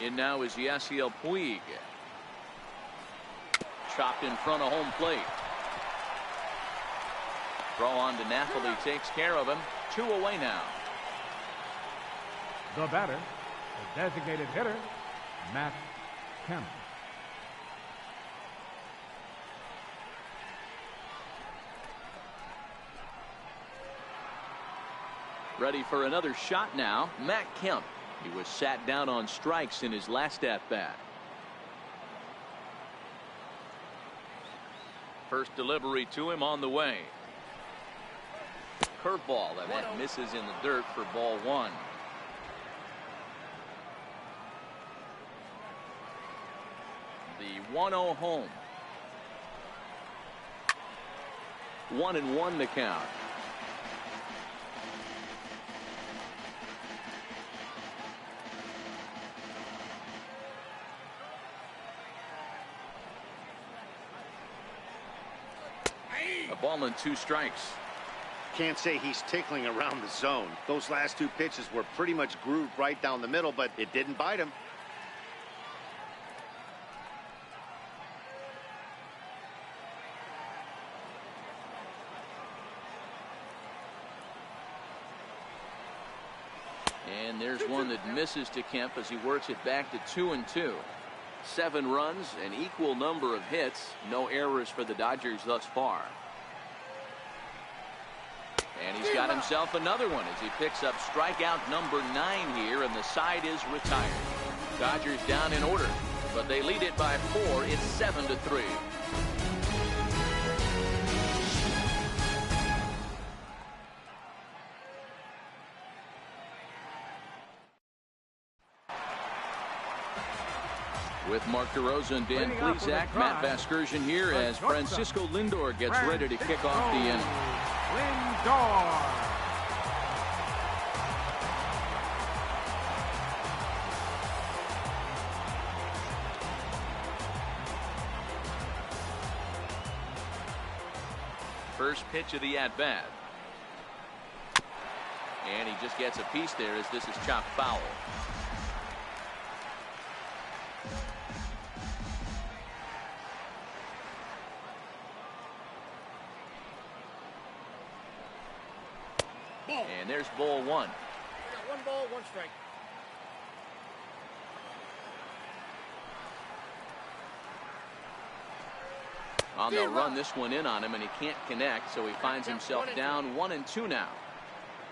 In now is Yasiel Puig. chopped in front of home plate. Throw on to Napoli takes care of him. 2 away now. The batter, the designated hitter, Matt Kemp. Ready for another shot now, Matt Kemp. He was sat down on strikes in his last at-bat. First delivery to him on the way. Curveball, and that misses in the dirt for ball 1. The 1-0 home. 1-1 to count. A ball and 2 strikes. Can't say he's tickling around the zone. Those last 2 pitches were pretty much grooved right down the middle, but it didn't bite him. And there's one that misses to Kemp as he works it back to 2-2. 7 runs, an equal number of hits, no errors for the Dodgers thus far. And he's got himself another one as he picks up strikeout number 9 here, and the side is retired. Dodgers down in order, but they lead it by 4. It's 7-3. With Mark DeRosa and Dan Plesac, Matt Vasgersian here as Francisco Lindor gets ready to kick off the inning. Lindor. First pitch of the at-bat. And he just gets a piece there as this is chopped foul. And there's ball 1. We got 1 ball, 1 strike. They'll run this one in on him, and he can't connect, so he finds himself down 1-2 now.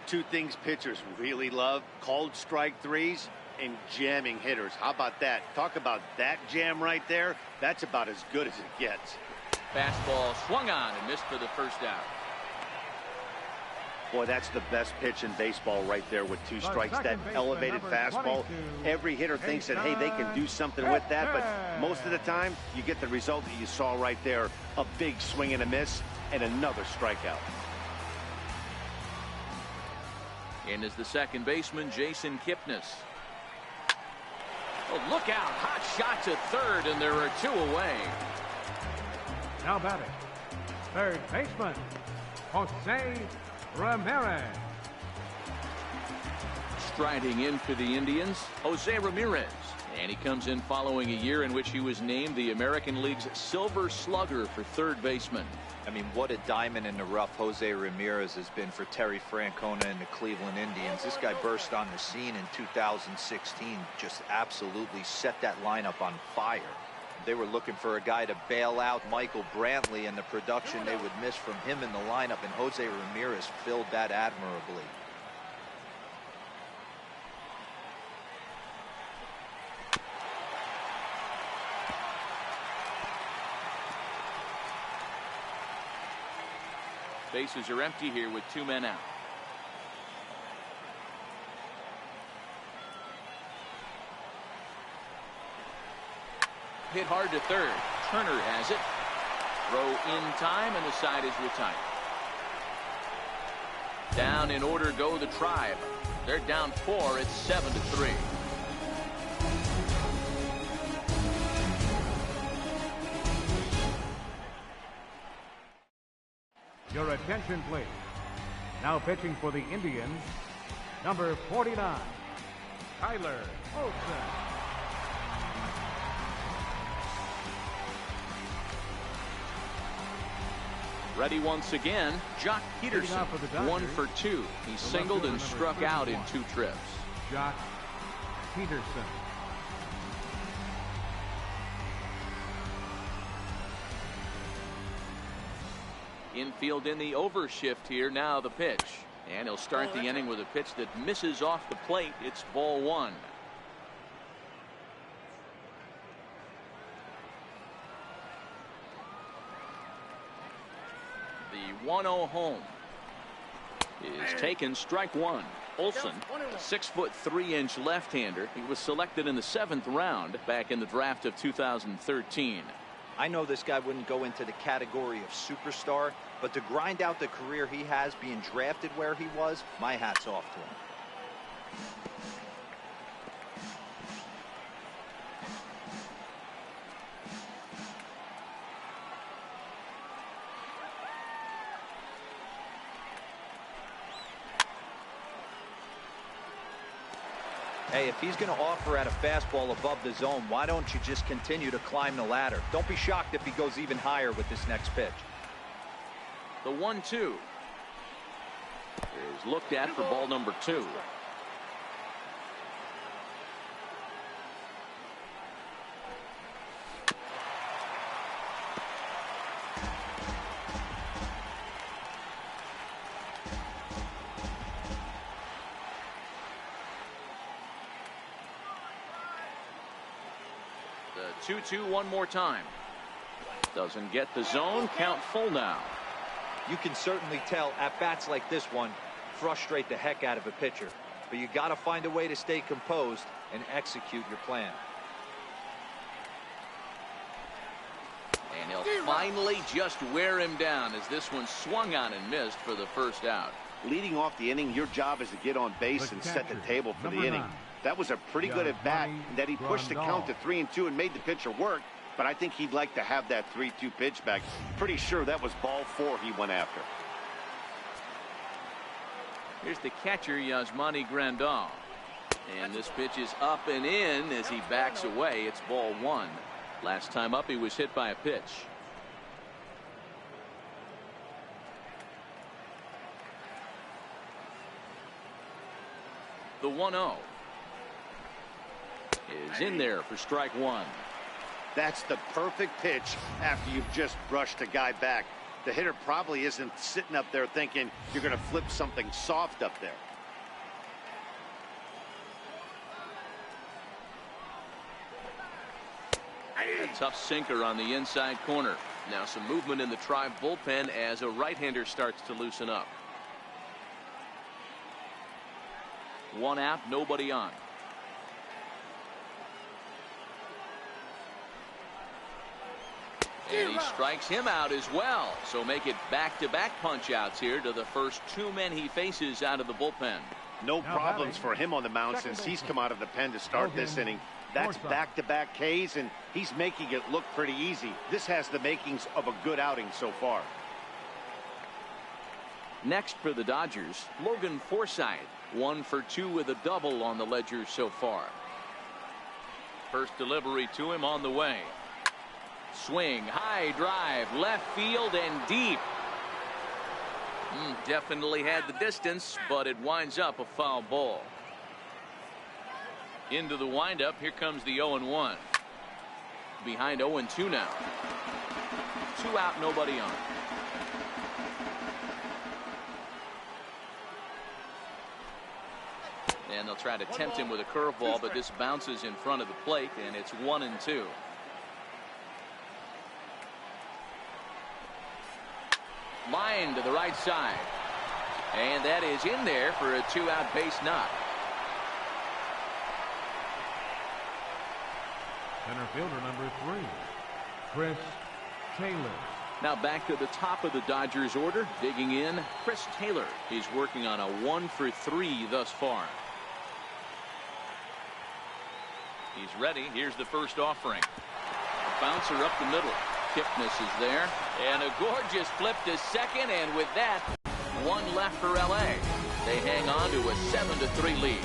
2 things pitchers really love: called strike threes and jamming hitters. How about that? Talk about that jam right there. That's about as good as it gets. Fastball swung on and missed for the first out. Boy, that's the best pitch in baseball right there with 2 strikes. That elevated fastball. Every hitter thinks that, hey, they can do something with that, but most of the time you get the result that you saw right there: a big swing and a miss and another strikeout. In is the second baseman, Jason Kipnis. Oh, look out. Hot shot to third, and there are 2 away. Now batting, third baseman, Jose Ramirez. Striding in for the Indians, Jose Ramirez. And he comes in following a year in which he was named the American League's Silver Slugger for third baseman. I mean, what a diamond in the rough Jose Ramirez has been for Terry Francona and the Cleveland Indians. This guy burst on the scene in 2016, just absolutely set that lineup on fire. They were looking for a guy to bail out Michael Brantley, and the production they would miss from him in the lineup, and Jose Ramirez filled that admirably. Bases are empty here with 2 men out. Hit hard to third. Turner has it. Throw in time, and the side is retired. Down in order go the Tribe. They're down 4. It's 7-3. Your attention, please. Now pitching for the Indians, number 49, Tyler Olson. Ready once again, Jock Peterson, 1 for 2. He singled and struck out in 2 trips. Jock Peterson. Infield in the overshift here. Now the pitch. And he'll start the inning with a pitch that misses off the plate. It's ball 1. The 1-0 home is taken. Strike 1. Olson, a 6'3" left-hander. He was selected in the 7th round back in the draft of 2013. I know this guy wouldn't go into the category of superstar, but to grind out the career he has being drafted where he was, my hat's off to him. Hey, if he's going to offer at a fastball above the zone, why don't you just continue to climb the ladder? Don't be shocked if he goes even higher with this next pitch. The 1-2 is looked at for ball number 2. The 2-2 one more time. Doesn't get the zone. Count full now. You can certainly tell at bats like this one frustrate the heck out of a pitcher, but you got to find a way to stay composed and execute your plan. And he'll finally just wear him down as this one swung on and missed for the first out. Leading off the inning, your job is to get on base and set the table for the inning. That was a pretty good at bat, that he pushed the count to 3-2 and made the pitcher work. But I think he'd like to have that 3-2 pitch back. Pretty sure that was ball 4 he went after. Here's the catcher, Yasmani Grandal. And this pitch is up and in as he backs away. It's ball 1. Last time up, he was hit by a pitch. The 1-0 is in there for strike 1. That's the perfect pitch after you've just brushed a guy back. The hitter probably isn't sitting up there thinking you're going to flip something soft up there. A tough sinker on the inside corner. Now some movement in the Tribe bullpen as a right-hander starts to loosen up. 1 out, nobody on. And he strikes him out as well. So make it back-to-back punch-outs here to the first 2 men he faces out of the bullpen. No problems for him on the mound since he's come out of the pen to start this inning. That's back-to-back Ks, and he's making it look pretty easy. This has the makings of a good outing so far. Next for the Dodgers, Logan Forsythe. 1 for 2 with a double on the ledger so far. First delivery to him on the way. Swing, high drive, left field and deep. Definitely had the distance, but it winds up a foul ball. Into the windup, here comes the 0-1. Behind 0-2 now. 2 out, nobody on. And they'll try to tempt him with a curveball, but this bounces in front of the plate, and it's 1-2. Line to the right side. And that is in there for a 2-out base knock. Center fielder number 3, Chris Taylor. Now back to the top of the Dodgers order. Digging in, Chris Taylor. He's working on a 1 for 3 thus far. He's ready. Here's the first offering. Bouncer up the middle. Kipnis is there. And a gorgeous flip to second. And with that, 1 left for LA. They hang on to a 7-3 lead.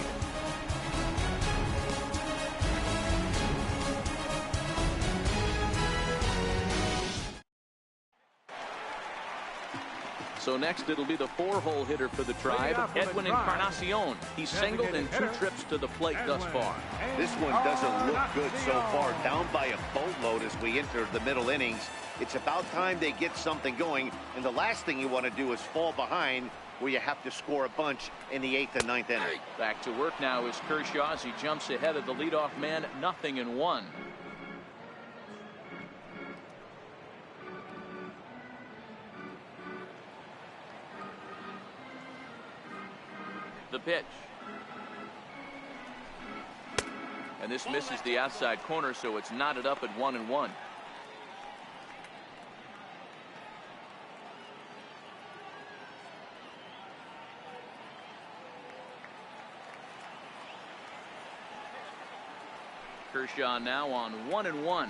So next it'll be the 4-hole hitter for the Tribe, Edwin Encarnacion. He's singled in 2 trips to the plate thus far. This one doesn't look good so far. Down by a boatload as we enter the middle innings. It's about time they get something going, and the last thing you want to do is fall behind where you have to score a bunch in the 8th and 9th inning. Back to work now is Kershaw as he jumps ahead of the leadoff man, 0-1. The pitch. And this misses the outside corner, so it's knotted up at 1-1. Kershaw now on 1-1.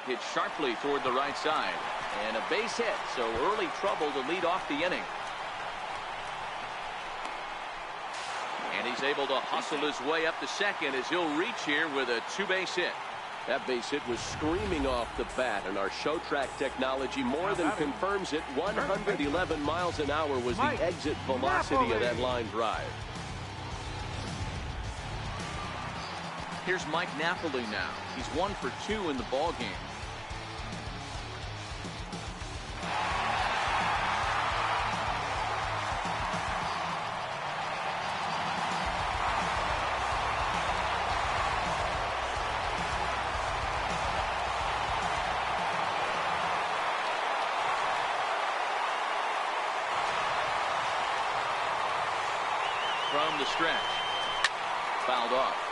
Hit sharply toward the right side. And a base hit, so early trouble to lead off the inning. And he's able to hustle his way up to second as he'll reach here with a 2-base hit. That base hit was screaming off the bat, and our show track technology more than confirms it. 111 miles an hour was the exit velocity of that line drive. Here's Mike Napoli now. He's 1 for 2 in the ball game. From the stretch. Fouled off.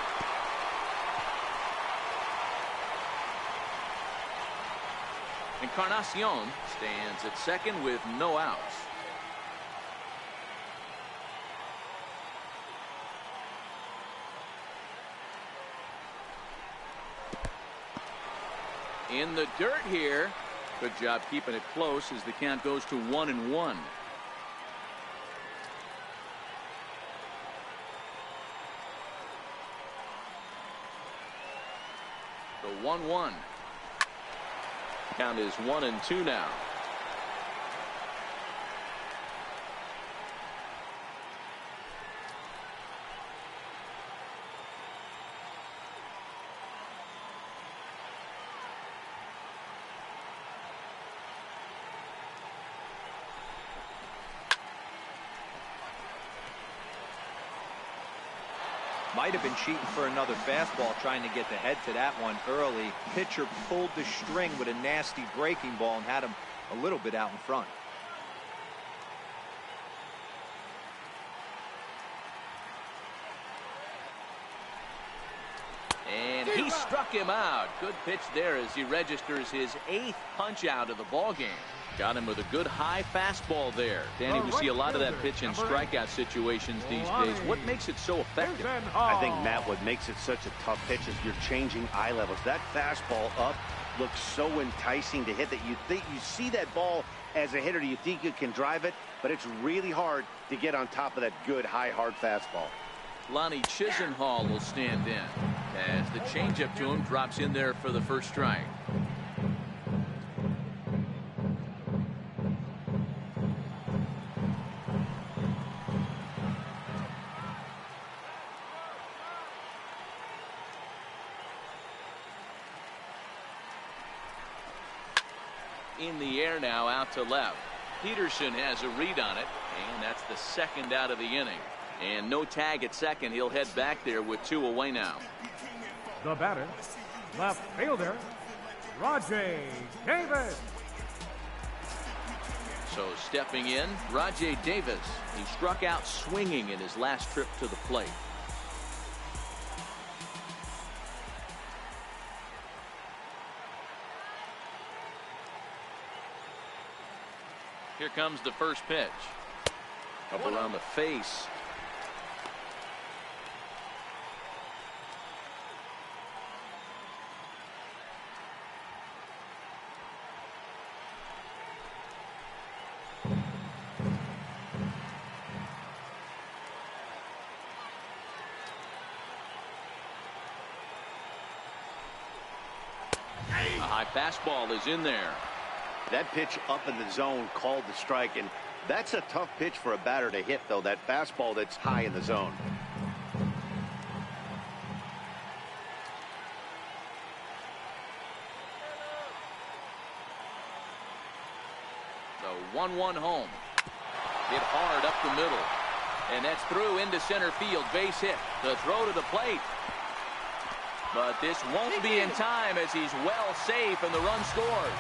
Encarnacion stands at second with no outs. In the dirt here. Good job keeping it close as the count goes to 1-1. The 1-1. Count is 1-2 now. Might have been cheating for another fastball, trying to get the head to that one early. Pitcher pulled the string with a nasty breaking ball and had him a little bit out in front. And he struck him out. Good pitch there as he registers his 8th punch out of the ball game. Got him with a good high fastball there. Danny, we see a lot of that pitch in strikeout situations these days. What makes it so effective? I think, Matt, what makes it such a tough pitch is you're changing eye levels. That fastball up looks so enticing to hit that you see that ball as a hitter, you think you can drive it, but it's really hard to get on top of that good high hard fastball. Lonnie Chisenhall will stand in as the changeup to him drops in there for the first strike. In the air now, out to left. Peterson has a read on it, and that's the 2nd out of the inning. And no tag at second. He'll head back there with 2 away now. The batter, left fielder, Rajay Davis. So stepping in, Rajay Davis. He struck out swinging in his last trip to the plate. Here comes the first pitch. Up around the face. A high fastball is in there. That pitch up in the zone called the strike, and that's a tough pitch for a batter to hit, though, that fastball that's high in the zone. The 1-1 home. Hit hard up the middle. And that's through into center field. Base hit. The throw to the plate. But this won't be in time as he's well safe and the run scores.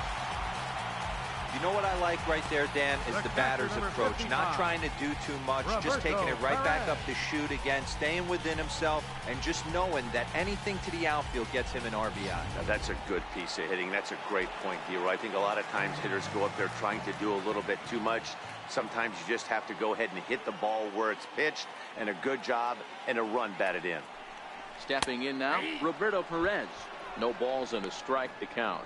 You know what I like right there, Dan, is the batter's approach. Not trying to do too much, just taking it right back up to shoot again, staying within himself, and just knowing that anything to the outfield gets him an RBI. Now, that's a good piece of hitting. That's a great point, Hero. I think a lot of times hitters go up there trying to do a little bit too much. Sometimes you just have to go ahead and hit the ball where it's pitched, and a good job and a run batted in. Stepping in now, Roberto Perez. No balls and a strike to count.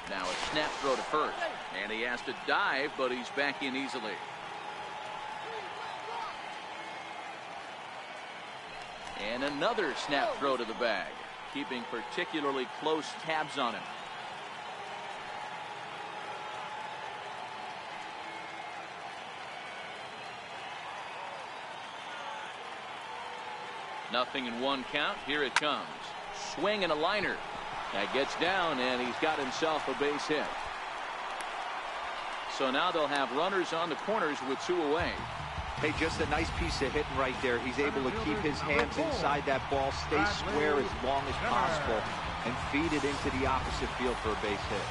Now a snap throw to first, and he has to dive, but he's back in easily. And another snap throw to the bag, keeping particularly close tabs on him. Nothing in one count. Here it comes. Swing and a liner. That gets down, and he's got himself a base hit. So now they'll have runners on the corners with 2 away. Hey, just a nice piece of hitting right there. He's able to keep his hands inside that ball, stay square as long as possible, and feed it into the opposite field for a base hit.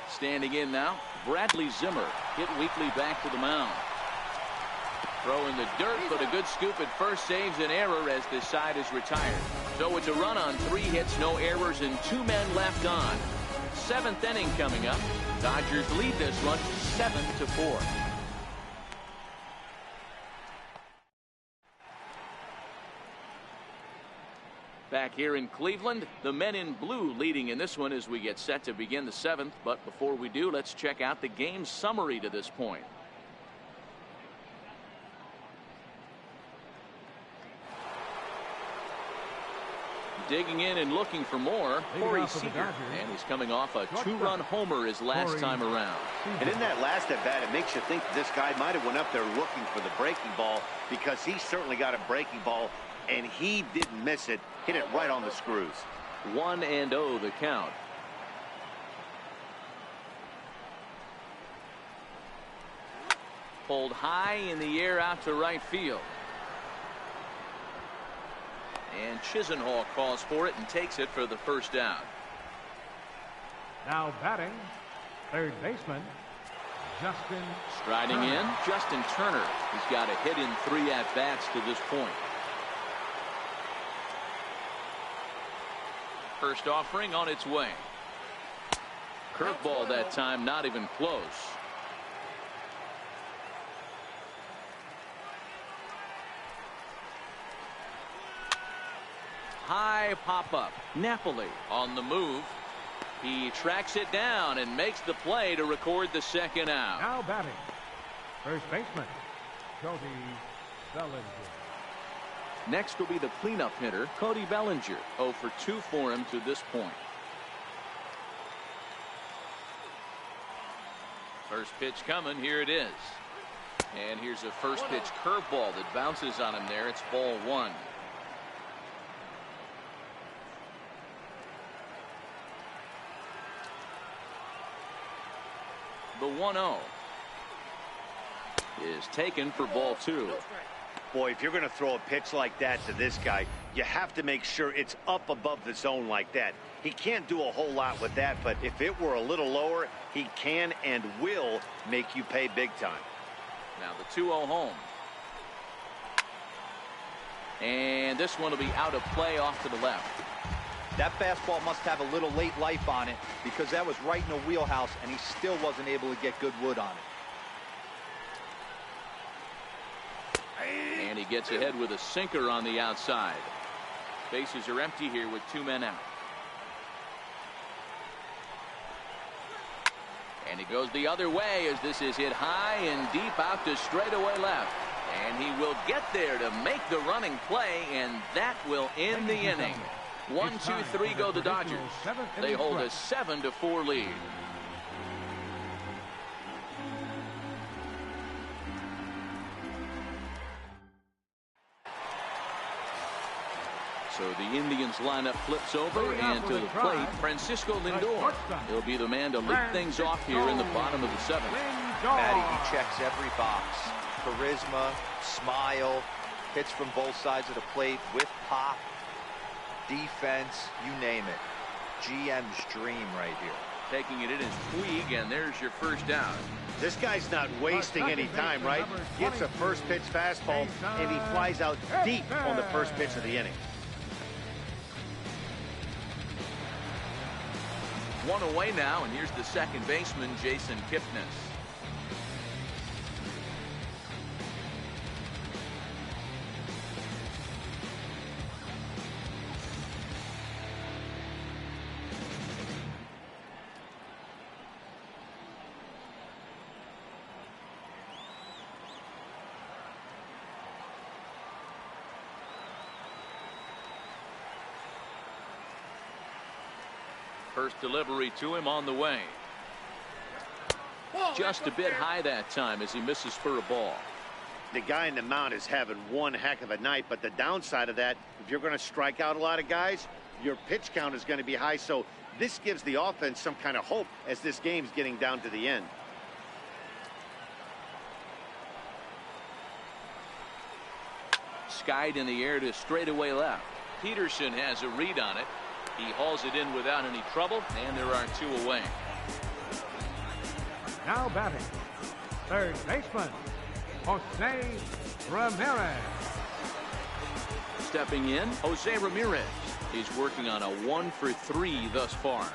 Standing in now, Bradley Zimmer, hit weekly back to the mound. Throw in the dirt, but a good scoop at first saves an error as this side is retired. So it's a run on 3 hits, no errors, and 2 men left on. 7th inning coming up. Dodgers lead this one 7-4. Back here in Cleveland, the men in blue leading in this one as we get set to begin the 7th. But before we do, let's check out the game summary to this point. Digging in and looking for more, Corey Seager, and he's coming off a 2-run homer his last time around. And in that last at bat, it makes you think this guy might have went up there looking for the breaking ball, because he certainly got a breaking ball, and he didn't miss it. Hit it right on the screws. 1-0 the count. Pulled high in the air out to right field. And Chisenhall calls for it and takes it for the first down. Now batting, third baseman, Justin. Striding in, Justin Turner. He's got a hit in 3 at-bats to this point. First offering on its way. Curveball that time, not even close. High pop-up. Napoli on the move. He tracks it down and makes the play to record the second out. Now batting, first baseman, Cody Bellinger. Next will be the cleanup hitter, Cody Bellinger. 0 for 2 for him to this point. First pitch coming. Here it is. And here's a first pitch curveball that bounces on him there. It's ball 1. The 1-0 is taken for ball 2. Boy, if you're going to throw a pitch like that to this guy, you have to make sure it's up above the zone like that. He can't do a whole lot with that, but if it were a little lower, he can and will make you pay big time. Now the 2-0 home. And this one will be out of play off to the left. That fastball must have a little late life on it, because that was right in the wheelhouse, and he still wasn't able to get good wood on it. gets ahead with a sinker on the outside. Bases are empty here with 2 men out. And he goes the other way as this is hit high and deep out to straightaway left. And he will get there to make the running play, and that will end the inning. 1-2-3 go the Dodgers. They hold a 7-4 lead. So the Indians lineup flips over, and to the plate, Francisco Lindor. He'll be the man to lead things off here in the bottom of the 7th. Matty, he checks every box. Charisma, smile, hits from both sides of the plate with pop, defense, you name it. GM's dream right here. Taking it in is Puig, and there's your first down. This guy's not wasting any time, right? Gets a first pitch fastball, and he flies out deep on the first pitch of the inning. One away now, and here's the second baseman, Jason Kipnis. First delivery to him on the way. Just a bit high that time as he misses for a ball. The guy in the mound is having one heck of a night, but the downside of that, if you're going to strike out a lot of guys, your pitch count is going to be high. So this gives the offense some kind of hope as this game's getting down to the end. Skied in the air to straightaway left. Peterson has a read on it. He hauls it in without any trouble, and there are 2 away. Now batting, third baseman, Jose Ramirez. Stepping in, Jose Ramirez. He's working on a 1-for-3 thus far.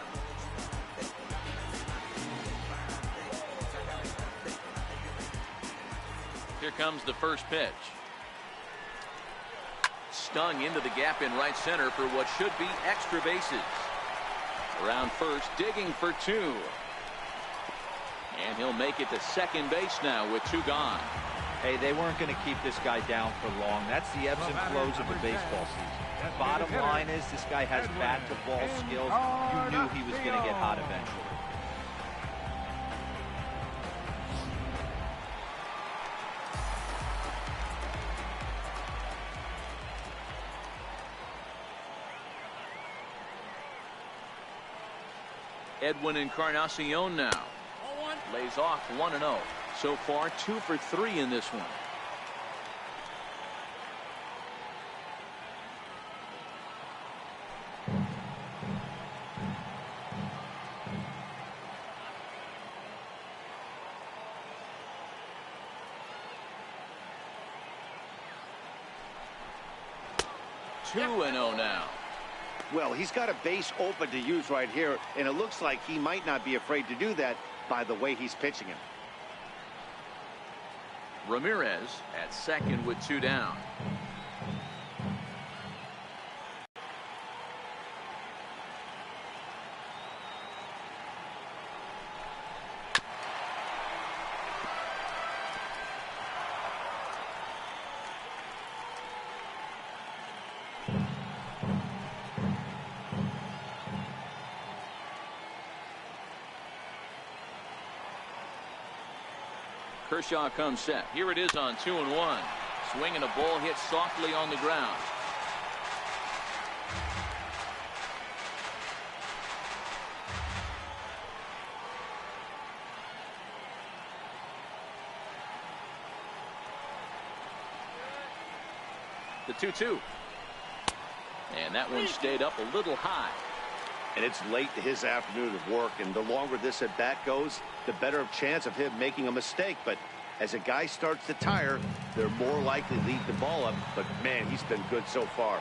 Here comes the first pitch. Stung into the gap in right center for what should be extra bases. Around first, digging for 2. And he'll make it to second base now with 2 gone. Hey, they weren't going to keep this guy down for long. That's the ebbs and flows of the baseball season. Bottom line is this guy has bat-to-ball skills. You knew he was going to get hot eventually. Edwin Encarnacion now. Lays off 1-0. So far 2 for 3 in this one. Two and 0 now. Well, he's got a base open to use right here, and it looks like he might not be afraid to do that by the way he's pitching him. Ramirez at second with 2 down. Kershaw comes set. Here it is on 2-1. Swinging a ball hit softly on the ground. The 2-2. And that one stayed up a little high. And it's late to his afternoon of work, and the longer this at bat goes, the better of chance of him making a mistake. But as a guy starts to tire, they're more likely to leave the ball up. But man, he's been good so far.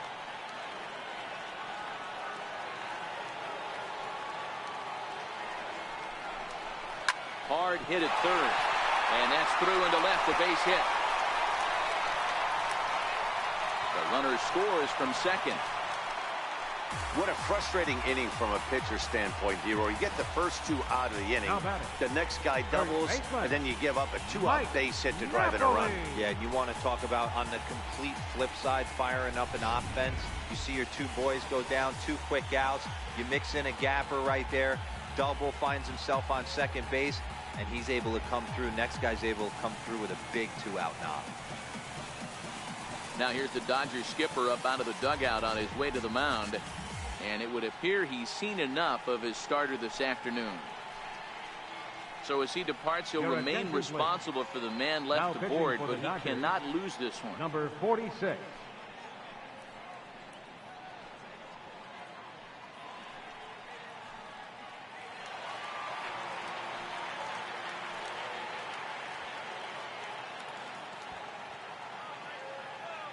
Hard hit at third, and that's through into left, a base hit. Runner scores from second. What a frustrating inning from a pitcher standpoint, D-Roy. You get the first two out of the inning. The next guy doubles, and then you give up a two-out base hit to drive in a run. Yeah, you want to talk about on the complete flip side, firing up an offense. You see your two boys go down, 2 quick outs. You mix in a gapper right there. Double finds himself on second base, and he's able to come through. Next guy's able to come through with a big 2-out knock. Now here's the Dodgers skipper up out of the dugout on his way to the mound. And it would appear he's seen enough of his starter this afternoon. So as he departs, he'll remain responsible for the man left to board, but he cannot lose this one. Number 46.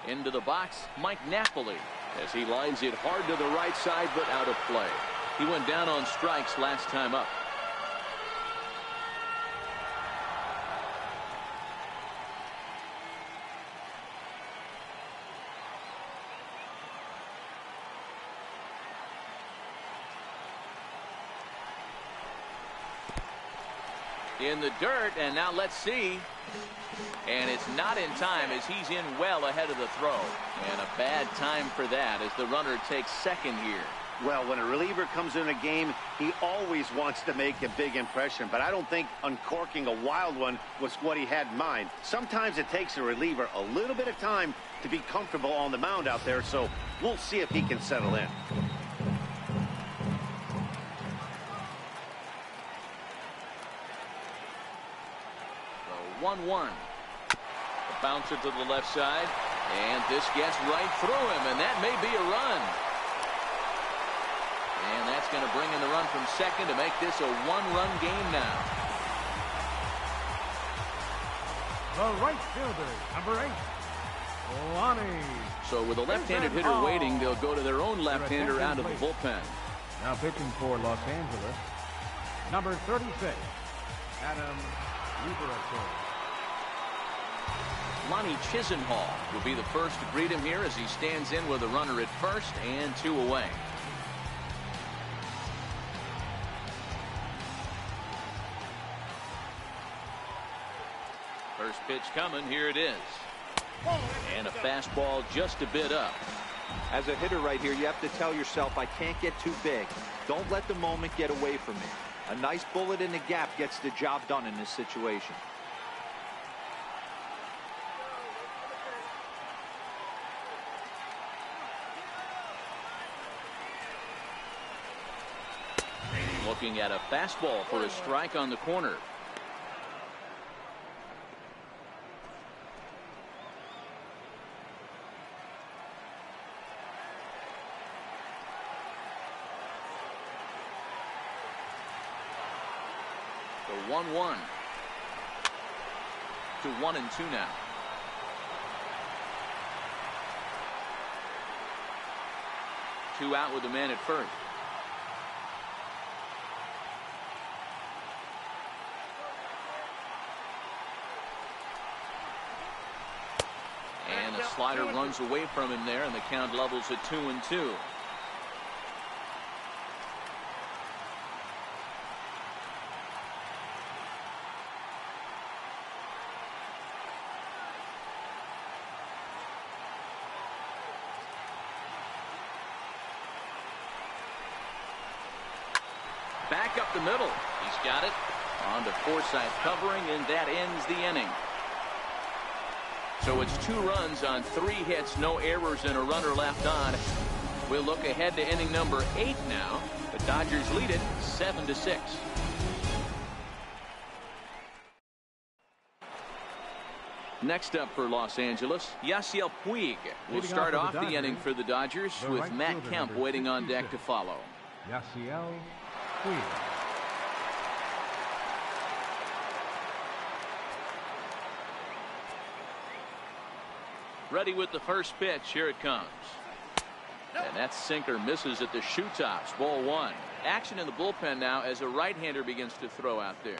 Into the box, Mike Napoli, as he lines it hard to the right side, but out of play. He went down on strikes last time up. In the dirt, and now let's see. And it's not in time, as he's in well ahead of the throw. And a bad time for that as the runner takes second here. Well, when a reliever comes in a game, he always wants to make a big impression. But I don't think uncorking a wild one was what he had in mind. Sometimes it takes a reliever a little bit of time to be comfortable on the mound out there. So we'll see if he can settle in. The 1-1. Bouncer to the left side, and this gets right through him, and that may be a run. And that's going to bring in the run from second to make this a 1-run game now. The right fielder, number 8, Lonnie. So with a left-handed hitter waiting, they'll go to their own left-hander out of the bullpen. Now pitching for Los Angeles, number 36, Adam Liberato. Lonnie Chisenhall will be the first to greet him here as he stands in with a runner at first and 2 away. First pitch coming. Here it is. And a fastball just a bit up. As a hitter right here, you have to tell yourself, I can't get too big. Don't let the moment get away from me. A nice bullet in the gap gets the job done in this situation. Looking at a fastball for a strike on the corner. The 1-1 to 1-2 now. Two out with the man at first. And a slider runs away from him there, and the count levels at 2-2. Back up the middle. He's got it. On to Forsythe covering, and that ends the inning. So it's 2 runs on 3 hits, no errors, and a runner left on. We'll look ahead to inning number 8 now. The Dodgers lead it 7-6. Next up for Los Angeles, Yasiel Puig will start off the inning for the Dodgers with Matt Kemp waiting on deck to follow. Yasiel Puig. Ready with the first pitch. Here it comes. And that sinker misses at the shoe tops. Ball 1. Action in the bullpen now as a right-hander begins to throw out there.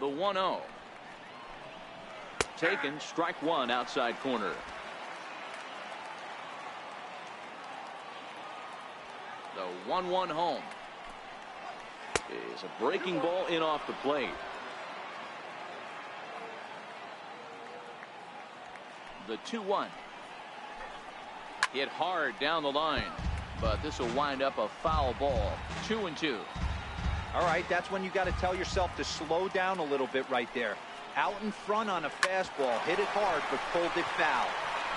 The 1-0. Taken, strike one, outside corner. The 1-1 home. Is a breaking ball in off the plate. The 2-1. Hit hard down the line, but this will wind up a foul ball. 2-2. All right, that's when you got to tell yourself to slow down a little bit right there. Out in front on a fastball, hit it hard, but pulled it foul.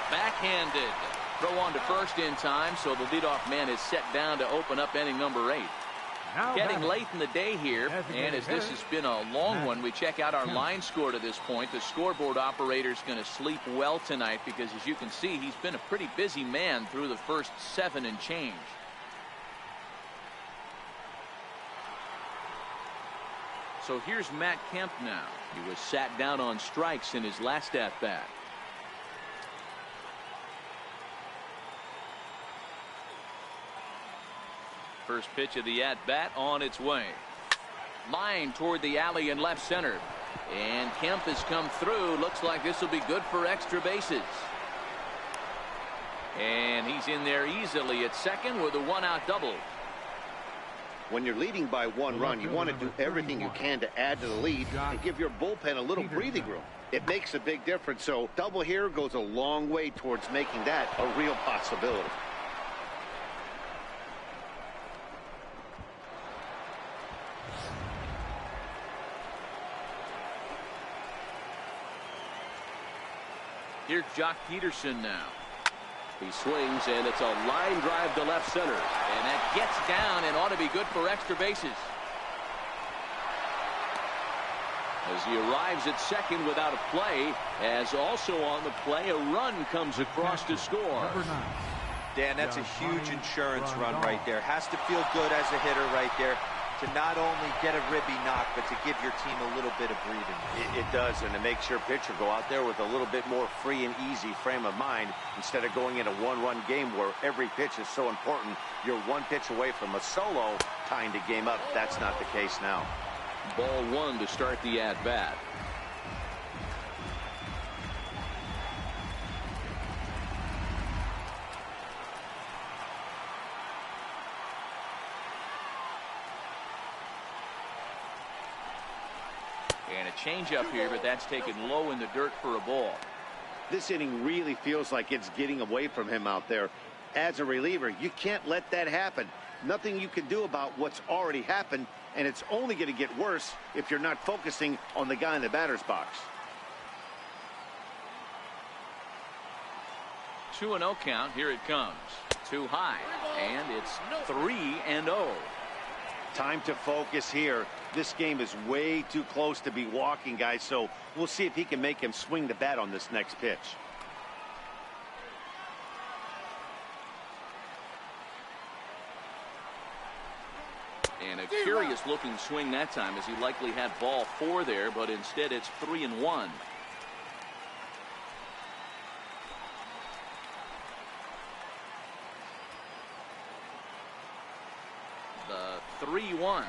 Backhanded. Throw on to first in time, so the leadoff man is set down to open up inning number 8. Now Getting batting. late in the day here, and as this has been a long one, we check out our line score to this point. The scoreboard operator's going to sleep well tonight because, as you can see, he's been a pretty busy man through the first 7 and change. So here's Matt Kemp now. He was sat down on strikes in his last at-bat. First pitch of the at-bat on its way. Line toward the alley in left center. And Kemp has come through. Looks like this will be good for extra bases. And he's in there easily at second with a 1-out double. When you're leading by 1 run, you want to do everything you can to add to the lead and give your bullpen a little breathing room. It makes a big difference, so double here goes a long way towards making that a real possibility. Here's Jock Peterson now. He swings, and it's a line drive to left center. And that gets down and ought to be good for extra bases. As he arrives at second without a play, as also on the play, a run comes across to score. Number 9. Dan, that's a huge insurance run right there. Has to feel good as a hitter right there to not only get a ribby knock, but to give your team a little bit of breathing. It does, and it makes your pitcher go out there with a little bit more free and easy frame of mind instead of going in a 1-run game where every pitch is so important. You're one pitch away from a solo, tying the game up. That's not the case now. Ball 1 to start the at-bat. And a changeup here, but that's taken low in the dirt for a ball. This inning really feels like it's getting away from him out there. As a reliever, you can't let that happen. Nothing you can do about what's already happened, and it's only going to get worse if you're not focusing on the guy in the batter's box. 2-0 count. Here it comes. Too high, and it's 3-0. Time to focus here. This game is way too close to be walking, guys, so we'll see if he can make him swing the bat on this next pitch. And a curious looking swing that time, as he likely had ball 4 there, but instead it's 3-1. The 3-1.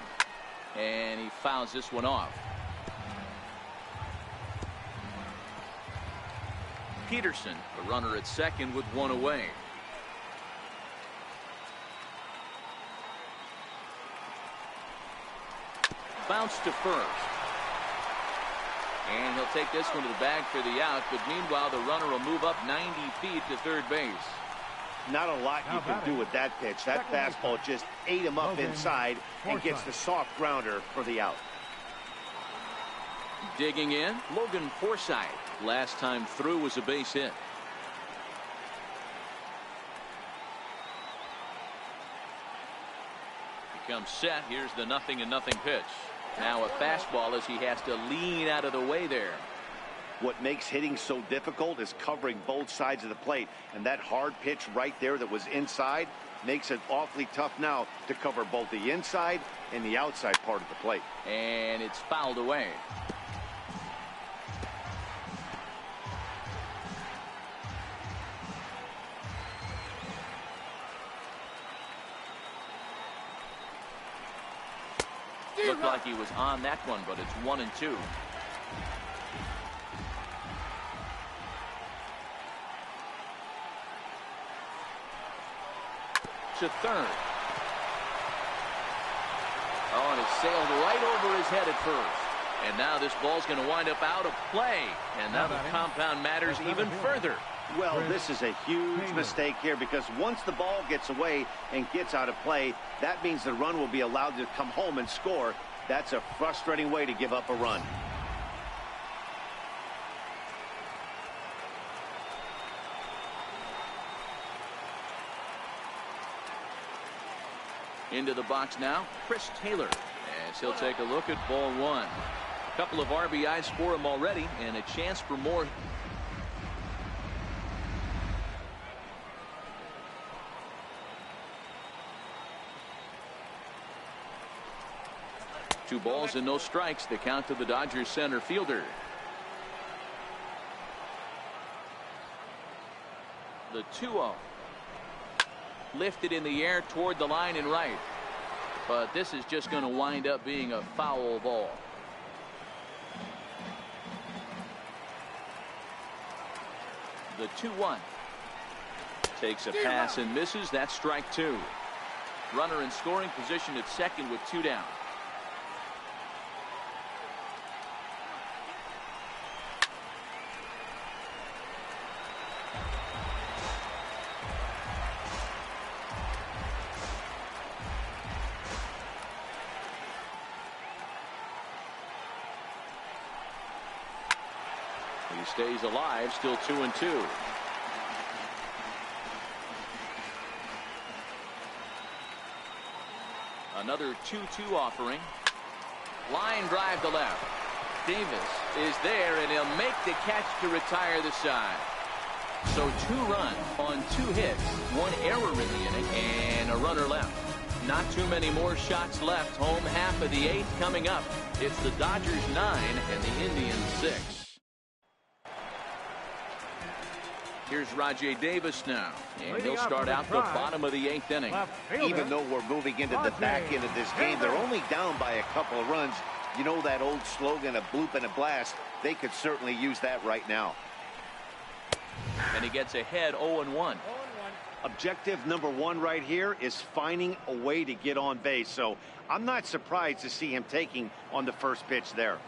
And he fouls this one off. Peterson, the runner at second with 1 away. Bounce to first. And he'll take this one to the bag for the out, but meanwhile the runner will move up 90 feet to third base. Not a lot you can do with that pitch. That fastball just ate him up inside and gets the soft grounder for the out. Digging in, Logan Forsythe. Last time through was a base hit. Becomes set. Here's the 0-0 pitch. Now a fastball as he has to lean out of the way there. What makes hitting so difficult is covering both sides of the plate, and that hard pitch right there that was inside makes it awfully tough now to cover both the inside and the outside part of the plate. And it's fouled away. Looked like he was on that one, but it's 1-2. To third. Oh, and it sailed right over his head at first. And now this ball's going to wind up out of play. And now the compound matters even further. Well, this is a huge mistake here, because once the ball gets away and gets out of play, that means the run will be allowed to come home and score. That's a frustrating way to give up a run. Into the box now, Chris Taylor, as he'll take a look at ball one. A couple of RBIs for him already, and a chance for more. Two balls and no strikes, the count to the Dodgers center fielder. The 2-0. Lifted in the air toward the line and right. But this is just going to wind up being a foul ball. The 2-1. Takes a pass and misses. That's strike two. Runner in scoring position at second with two down. He stays alive, still 2-2. Another 2-2 offering. Line drive to left. Davis is there, and he'll make the catch to retire the side. So 2 runs on 2 hits, 1 error in the inning, and a runner left. Not too many more shots left. Home half of the 8th coming up. It's the Dodgers 9 and the Indians 6. Here's Rajay Davis now, and he'll start out the bottom of the 8th inning. Even though we're moving into the back end of this game, they're only down by a couple of runs. You know that old slogan, a bloop and a blast? They could certainly use that right now. And he gets ahead 0-1. Objective number 1 right here is finding a way to get on base. So I'm not surprised to see him taking on the first pitch there.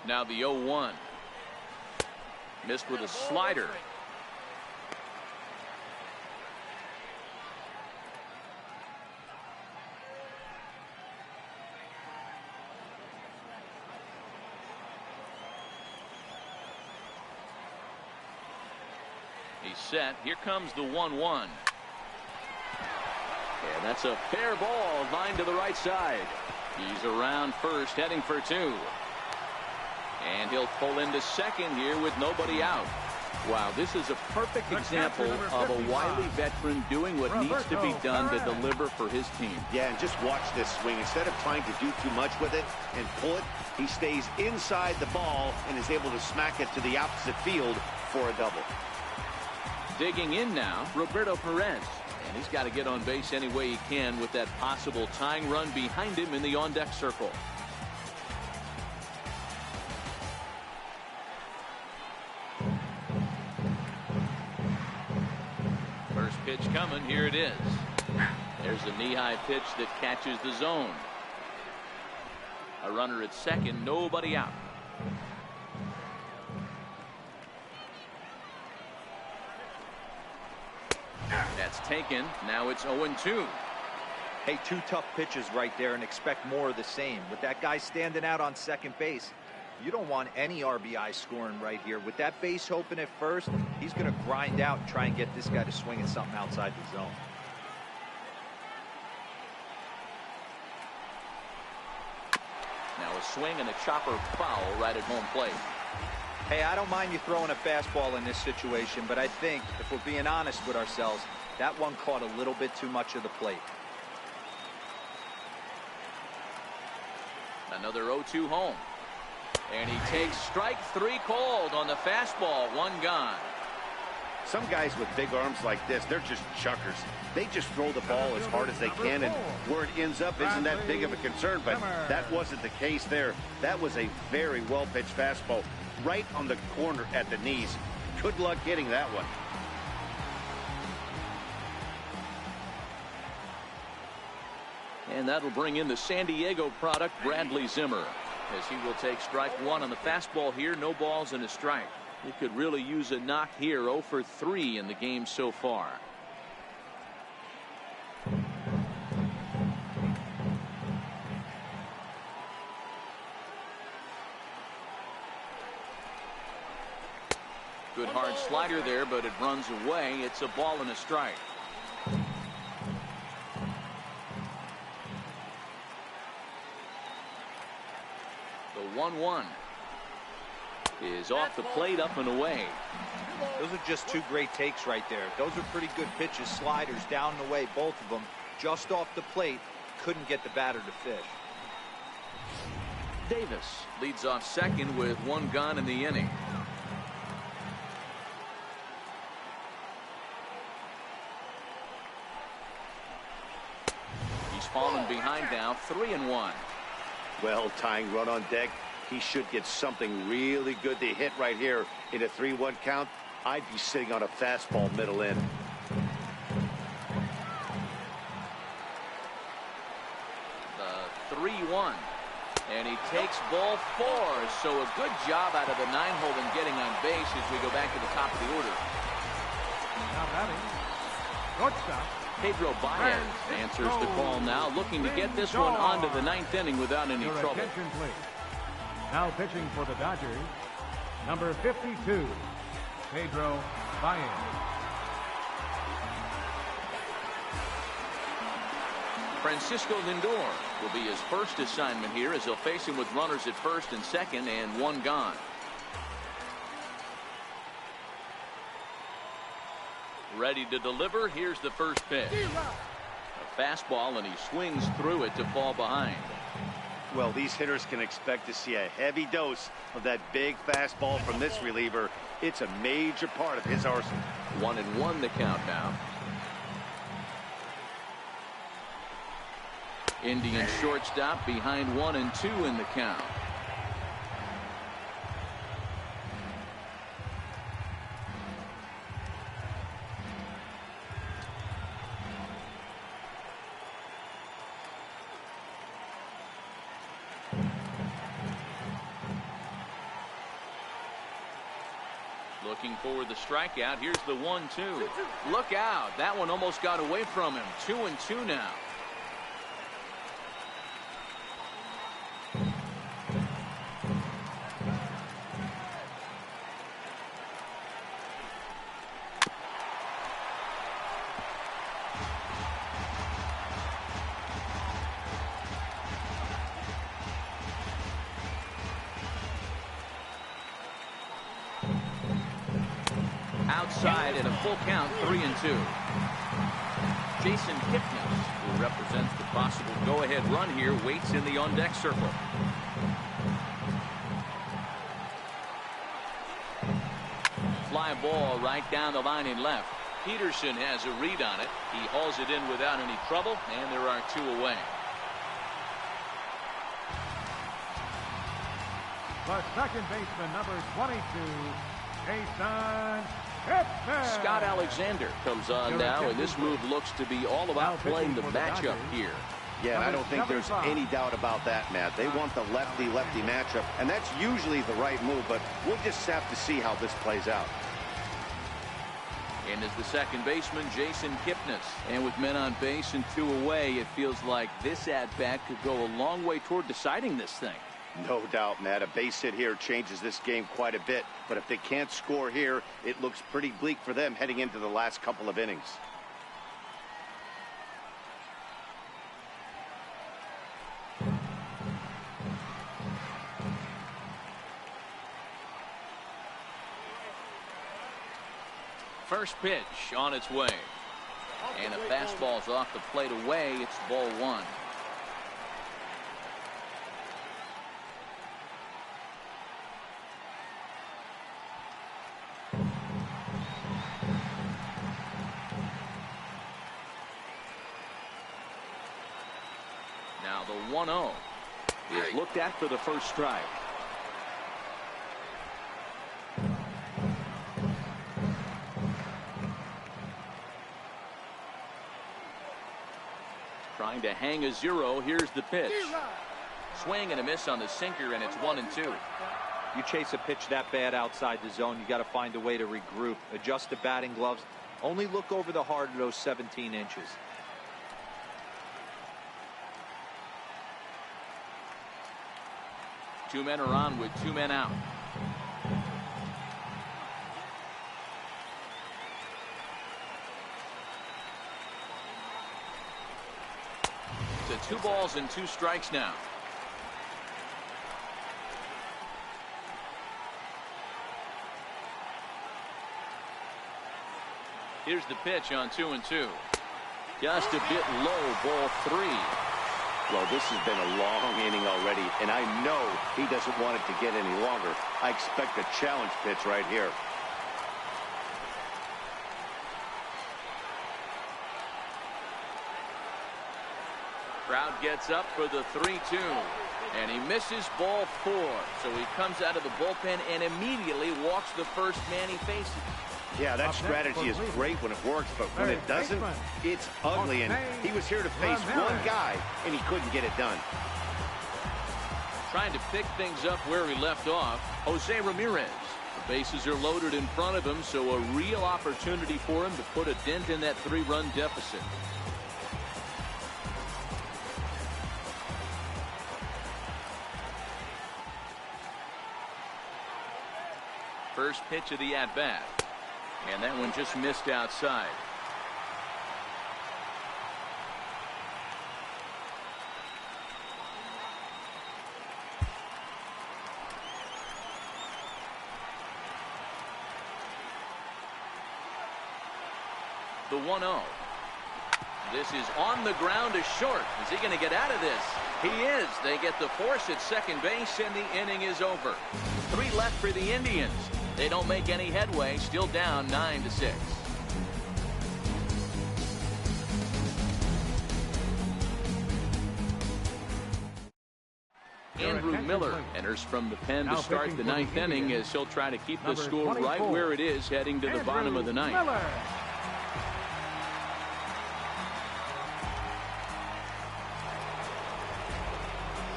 Now the 0-1. Missed with a slider. He's set. Here comes the 1-1. And that's a fair ball, lined to the right side. He's around first, heading for 2. And he'll pull into second here with nobody out. Wow, this is a perfect example of a wily veteran doing what needs to be done to deliver for his team. Yeah, and just watch this swing. Instead of trying to do too much with it and pull it, he stays inside the ball and is able to smack it to the opposite field for a double. Digging in now, Roberto Perez. And he's got to get on base any way he can with that possible tying run behind him in the on-deck circle. First pitch coming. Here it is. There's a knee-high pitch that catches the zone. A runner at second, nobody out. That's taken. Now it's 0-2. Hey, 2 tough pitches right there, and expect more of the same. With that guy standing out on second base, you don't want any RBI scoring right here. With that base open at first, he's going to grind out and try and get this guy to swing at something outside the zone. Now a swing and a chopper foul right at home plate. Hey, I don't mind you throwing a fastball in this situation, but I think, if we're being honest with ourselves, that one caught a little bit too much of the plate. Another 0-2 home. And he takes strike 3 called on the fastball. 1 gone. Some guys with big arms like this, they're just chuckers. They just throw the ball as hard as they can, and where it ends up isn't that big of a concern, but that wasn't the case there. That was a very well-pitched fastball right on the corner at the knees. Good luck getting that one. And that'll bring in the San Diego product, Bradley Zimmer, as he will take strike one on the fastball here. No balls and a strike. He could really use a knock here. 0 for 3 in the game so far. Good hard slider there, but it runs away. It's a ball and a strike. The 1-1 is off the plate, up and away. Those are just two great takes right there. Those are pretty good pitches. Sliders down and away, both of them. Just off the plate, couldn't get the batter to fish. Davis leads off second with 1 gone in the inning. He's fallen behind now, 3-1. Well, tying run on deck. He should get something really good to hit right here in a 3-1 count. I'd be sitting on a fastball middle in. The 3-1. And he takes ball 4. So a good job out of the 9-hole in getting on base as we go back to the top of the order. Now batting, shortstop. Pedro Baez answers the call now, looking to get this one onto the 9th inning without any trouble. Attention, please. Now pitching for the Dodgers, number 52, Pedro Baez. Francisco Lindor will be his first assignment here as he'll face him with runners at first and second and 1 gone. Ready to deliver. Here's the first pitch. A fastball, and he swings through it to fall behind. Well, these hitters can expect to see a heavy dose of that big fastball from this reliever. It's a major part of his arsenal. 1-1 the count now. Indian shortstop behind 1-2 in the count. Looking for the strikeout. Here's the 1-2. Look out. That one almost got away from him. 2-2 now. Outside in a full count, 3-2. Jason Kipnis, who represents the possible go-ahead run here, waits in the on-deck circle. Fly ball right down the line in left. Peterson has a read on it. He hauls it in without any trouble, and there are 2 away. The second baseman, number 22, Jason Kipnis. Scott Alexander comes on now, and this move looks to be all about playing the matchup here. Yeah, I don't think there's any doubt about that, Matt. They want the lefty-lefty matchup, and that's usually the right move, but we'll just have to see how this plays out. And is the second baseman, Jason Kipnis. And with men on base and 2 away, it feels like this at-bat could go a long way toward deciding this thing. No doubt, Matt. A base hit here changes this game quite a bit. But if they can't score here, it looks pretty bleak for them heading into the last couple of innings. First pitch on its way. And a fastball's off the plate away. It's ball 1. Now the 1-0 is looked at for the first strike. Trying to hang a 0. Here's the pitch. Swing and a miss on the sinker, and it's 1-2. You chase a pitch that bad outside the zone, you got to find a way to regroup, adjust the batting gloves. Only look over the heart of those 17 inches. Two men are on with 2 men out. To 2 balls and 2 strikes now. Here's the pitch on 2-2. Just a bit low, ball 3. Well, this has been a long inning already, and I know he doesn't want it to get any longer. I expect a challenge pitch right here. Crowd gets up for the 3-2, and he misses ball 4. So he comes out of the bullpen and immediately walks the first man he faces. Yeah, that strategy is great when it works, but when it doesn't, it's ugly. And he was here to face one guy, and he couldn't get it done. Trying to pick things up where he left off, Jose Ramirez. The bases are loaded in front of him, so a real opportunity for him to put a dent in that 3-run deficit. First pitch of the at-bat. And that one just missed outside. The 1-0. This is on the ground to short. Is he going to get out of this? He is. They get the force at second base, and the inning is over. 3 left for the Indians. They don't make any headway, still down 9-6. Andrew Miller enters from the pen to start the 9th inning as he'll try to keep the score right where it is heading to the bottom of the 9th.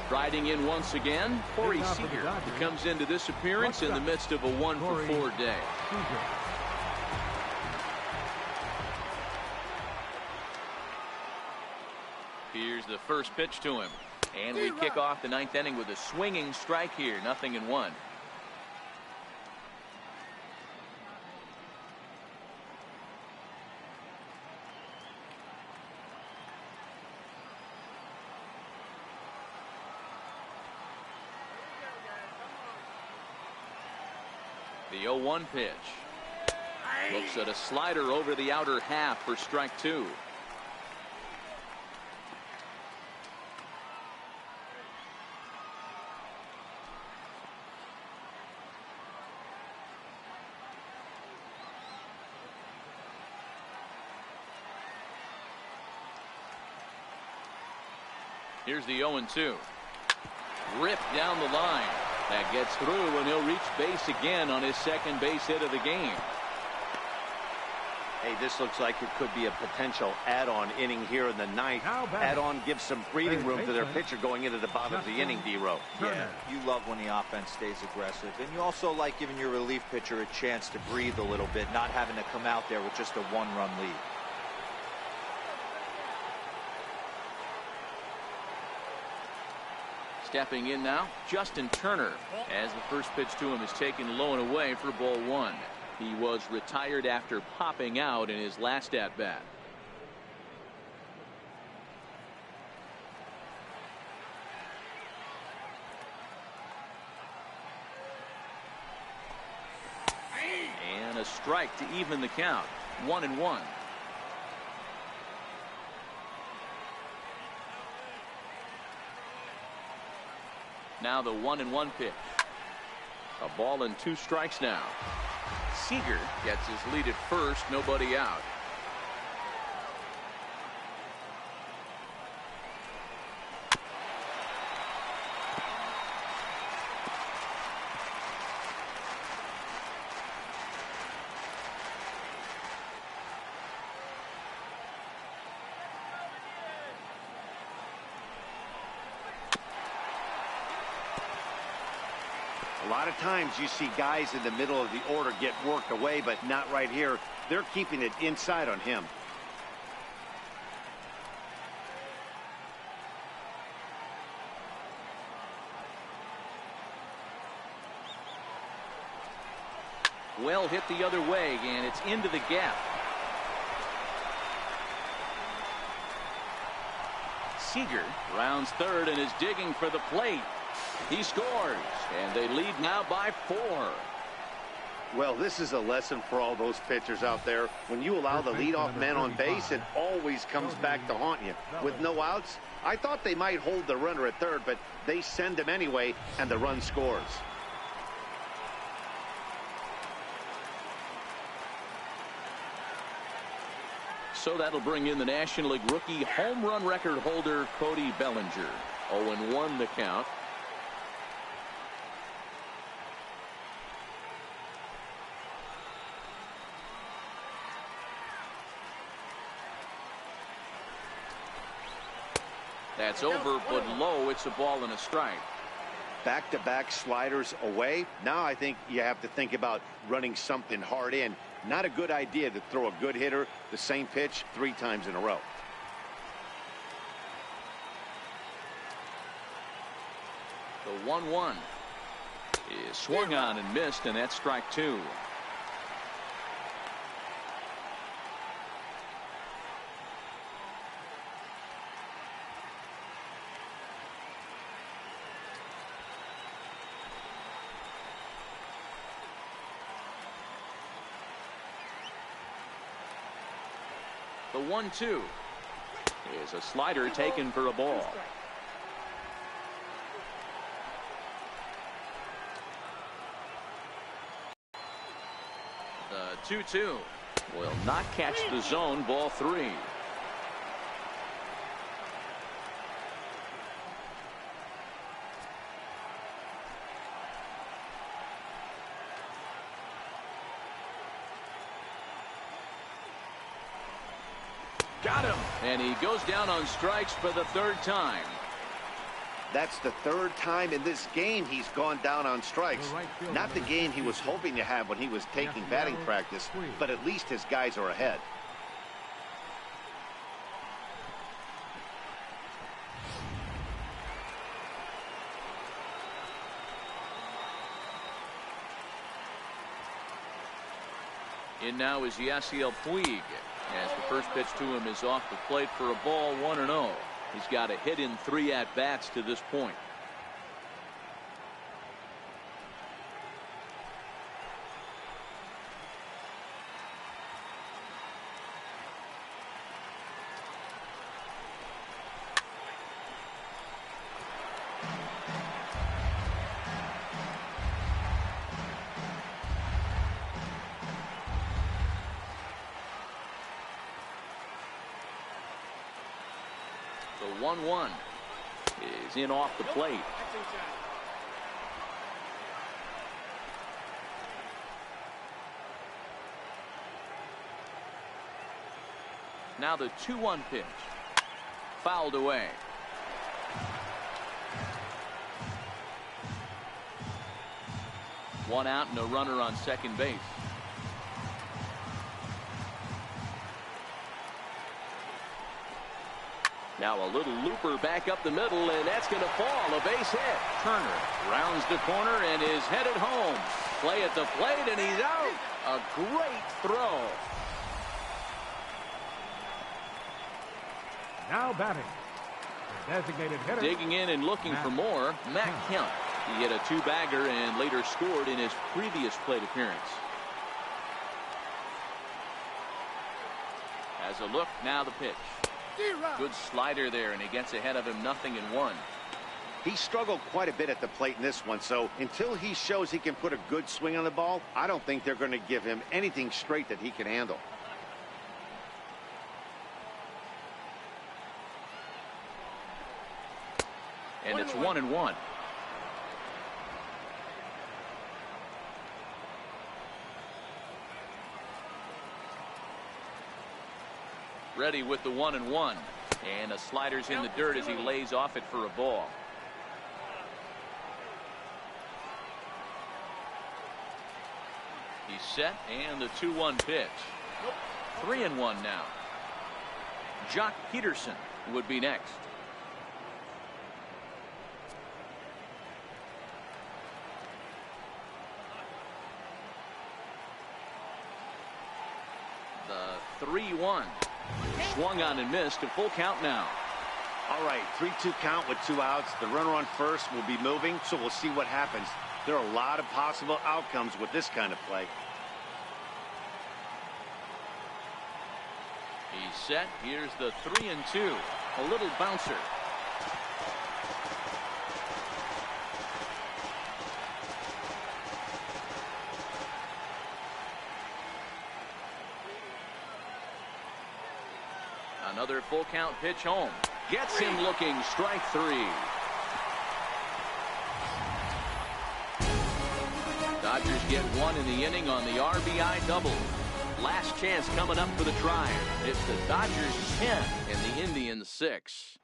Riding in once again, Corey Seager, who comes into this appearance in the midst of a 1-for-4 day. Here's the first pitch to him. And we kick off the 9th inning with a swinging strike here, 0-1. The 0-1 pitch. Looks at a slider over the outer half for strike 2. Here's the 0-2. Ripped down the line. That gets through, and he'll reach base again on his second base hit of the game. Hey, this looks like it could be a potential add-on inning here in the 9th. Add-on gives some breathing room to their pitcher going into the bottom of the inning, D-Row. Yeah, you love when the offense stays aggressive. And you also like giving your relief pitcher a chance to breathe a little bit, not having to come out there with just a 1-run lead. Stepping in now, Justin Turner, as the first pitch to him is taken low and away for ball 1. He was retired after popping out in his last at-bat. And a strike to even the count, 1-1. Now the 1-1 pitch. A ball and 2 strikes now. Seager gets his lead at first, nobody out. A lot of times you see guys in the middle of the order get worked away, but not right here. They're keeping it inside on him. Well hit the other way, and it's into the gap. Seager rounds third and is digging for the plate. He scores, and they lead now by 4. Well, this is a lesson for all those pitchers out there. When you allow the leadoff man on base, it always comes back to haunt you. With no outs, I thought they might hold the runner at third, but they send him anyway, and the run scores. So that'll bring in the National League rookie home run record holder Cody Bellinger. 0-1 the count. That's over, but low. It's a ball and a strike. Back-to-back sliders away. Now I think you have to think about running something hard in. Not a good idea to throw a good hitter the same pitch 3 times in a row. The 1-1 is swung on and missed, and that's strike 2. The 1-2 is a slider taken for a ball. The 2-2 will not catch the zone. Ball 3. Got him, and he goes down on strikes for the 3rd time. That's the 3rd time in this game he's gone down on strikes. Not the game he was hoping to have when he was taking batting practice, but at least his guys are ahead. In now is Yasiel Puig, as the first pitch to him is off the plate for a ball. 1-0. He's got a hit in 3 at-bats to this point. The 1-1 is in off the plate. Now the 2-1 pitch. Fouled away. One out and a runner on second base. Now a little looper back up the middle, and that's going to fall. A base hit. Turner rounds the corner and is headed home. Play at the plate, and he's out. A great throw. Now batting, the designated hitter. Digging in and looking for more, Matt Kemp. He hit a 2-bagger and later scored in his previous plate appearance. As a look, now the pitch. Good slider there, and he gets ahead of him. 0-1. He struggled quite a bit at the plate in this one, so until he shows he can put a good swing on the ball, I don't think they're going to give him anything straight that he can handle. And it's 1-1. Ready with the 1-1, and a slider's in the dirt as he lays off it for a ball. set, and the 2-1 pitch. 3-1 now. Jock Peterson would be next. The 3-1. Swung on and missed. A full count now. All right, 3-2 count with 2 outs. The runner on first will be moving, so we'll see what happens. There are a lot of possible outcomes with this kind of play. He's set. Here's the 3-2. A little bouncer. Another full count pitch home. Gets him looking. Strike 3. Dodgers get 1 in the inning on the RBI double. Last chance coming up for the Tribe. It's the Dodgers 10 and the Indians 6.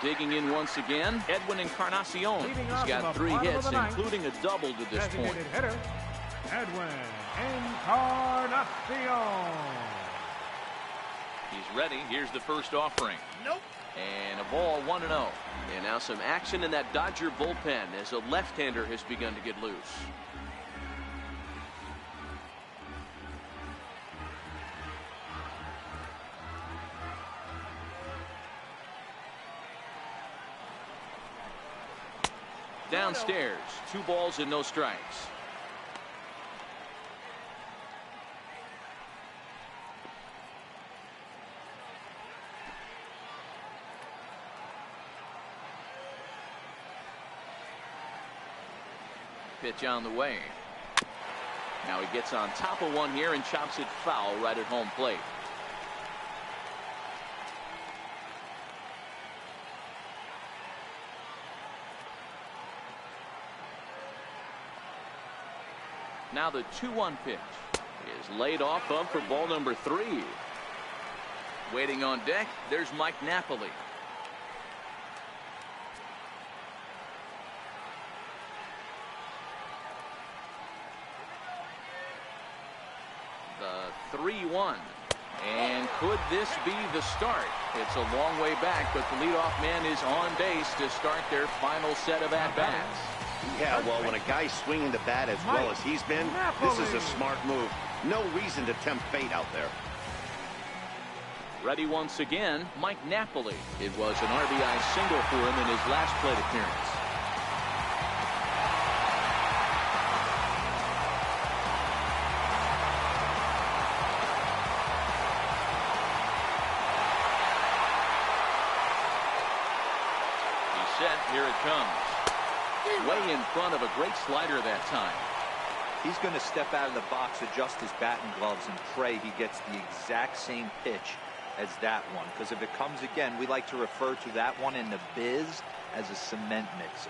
Digging in once again, Edwin Encarnacion. He's got 3 hits, including a double to this point. Hitter, Edwin Encarnacion. He's ready. Here's the first offering. Nope. And a ball 1-0. And now some action in that Dodger bullpen as a left-hander has begun to get loose. Downstairs, 2 balls and no strikes. Pitch on the way. Now he gets on top of one here and chops it foul right at home plate. Now the 2-1 pitch is laid off of for ball number 3. Waiting on deck, there's Mike Napoli. The 3-1. And could this be the start? It's a long way back, but the leadoff man is on base to start their final set of at-bats. Yeah, well, when a guy's swinging the bat as well as he's been, this is a smart move. No reason to tempt fate out there. Ready once again, Mike Napoli. It was an RBI single for him in his last plate appearance. He's set. Here it comes. Way in front of a great slider that time. He's going to step out of the box, adjust his bat and gloves, and pray he gets the exact same pitch as that one. Because if it comes again, we like to refer to that one in the biz as a cement mixer.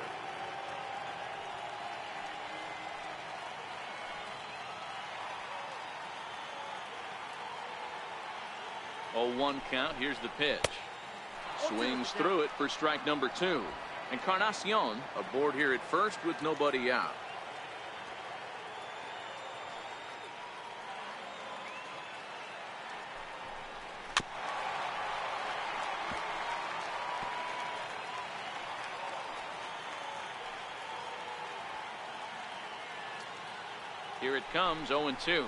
Oh, 1 count. Here's the pitch. Swings through it for strike number 2. Encarnacion aboard here at first with nobody out. Here it comes, 0-2.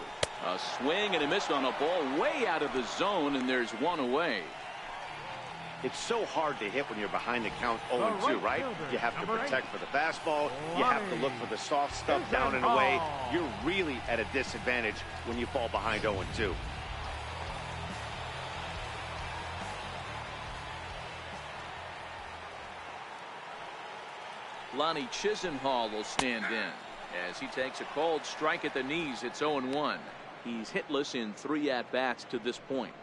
A swing and a miss on a ball way out of the zone, and there's 1 away. It's so hard to hit when you're behind the count 0-2, right? You have to protect for the fastball. You have to look for the soft stuff down and away. You're really at a disadvantage when you fall behind 0-2. Lonnie Chisenhall will stand in as he takes a cold strike at the knees. It's 0-1. He's hitless in 3 at-bats to this point.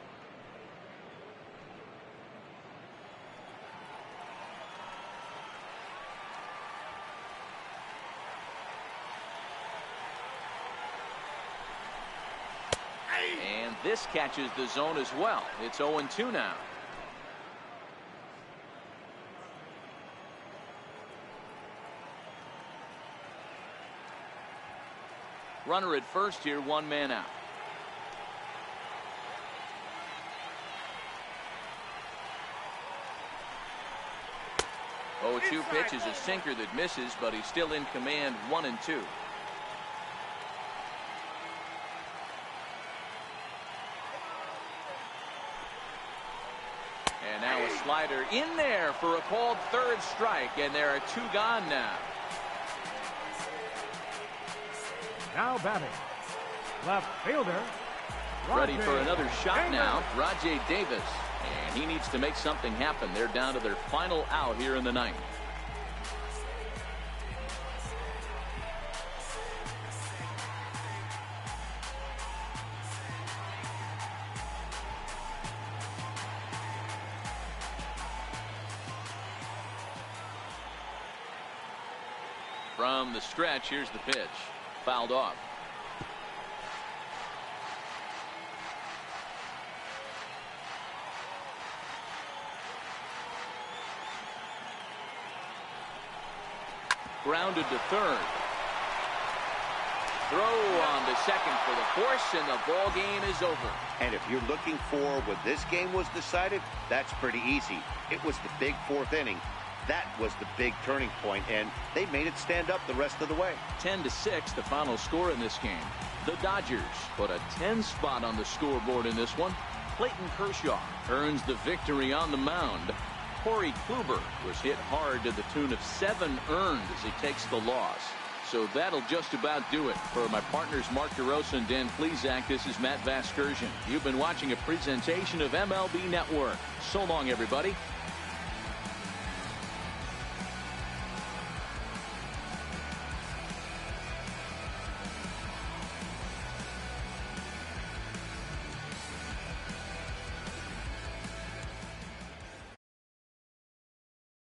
And this catches the zone as well. It's 0-2 now. Runner at first here, 1 man out. 0-2 pitch is a sinker that misses, but he's still in command, 1-2. And now a slider in there for a called 3rd strike, and there are 2 gone now. Now batting, left fielder. Ready for another shot now, Rajay Davis. And he needs to make something happen. They're down to their final out here in the 9th. From the stretch, here's the pitch. Fouled off. Grounded to 3rd. Throw on to 2nd for the force, and the ball game is over. And if you're looking for when this game was decided, that's pretty easy. It was the big 4th inning. That was the big turning point, and they made it stand up the rest of the way. 10-6, the final score in this game. The Dodgers put a 10 spot on the scoreboard in this one. Clayton Kershaw earns the victory on the mound. Corey Kluber was hit hard to the tune of 7 earned as he takes the loss. So that'll just about do it. For my partners Mark DeRosa and Dan Plesac, this is Matt Vasgersian. You've been watching a presentation of MLB Network. So long, everybody.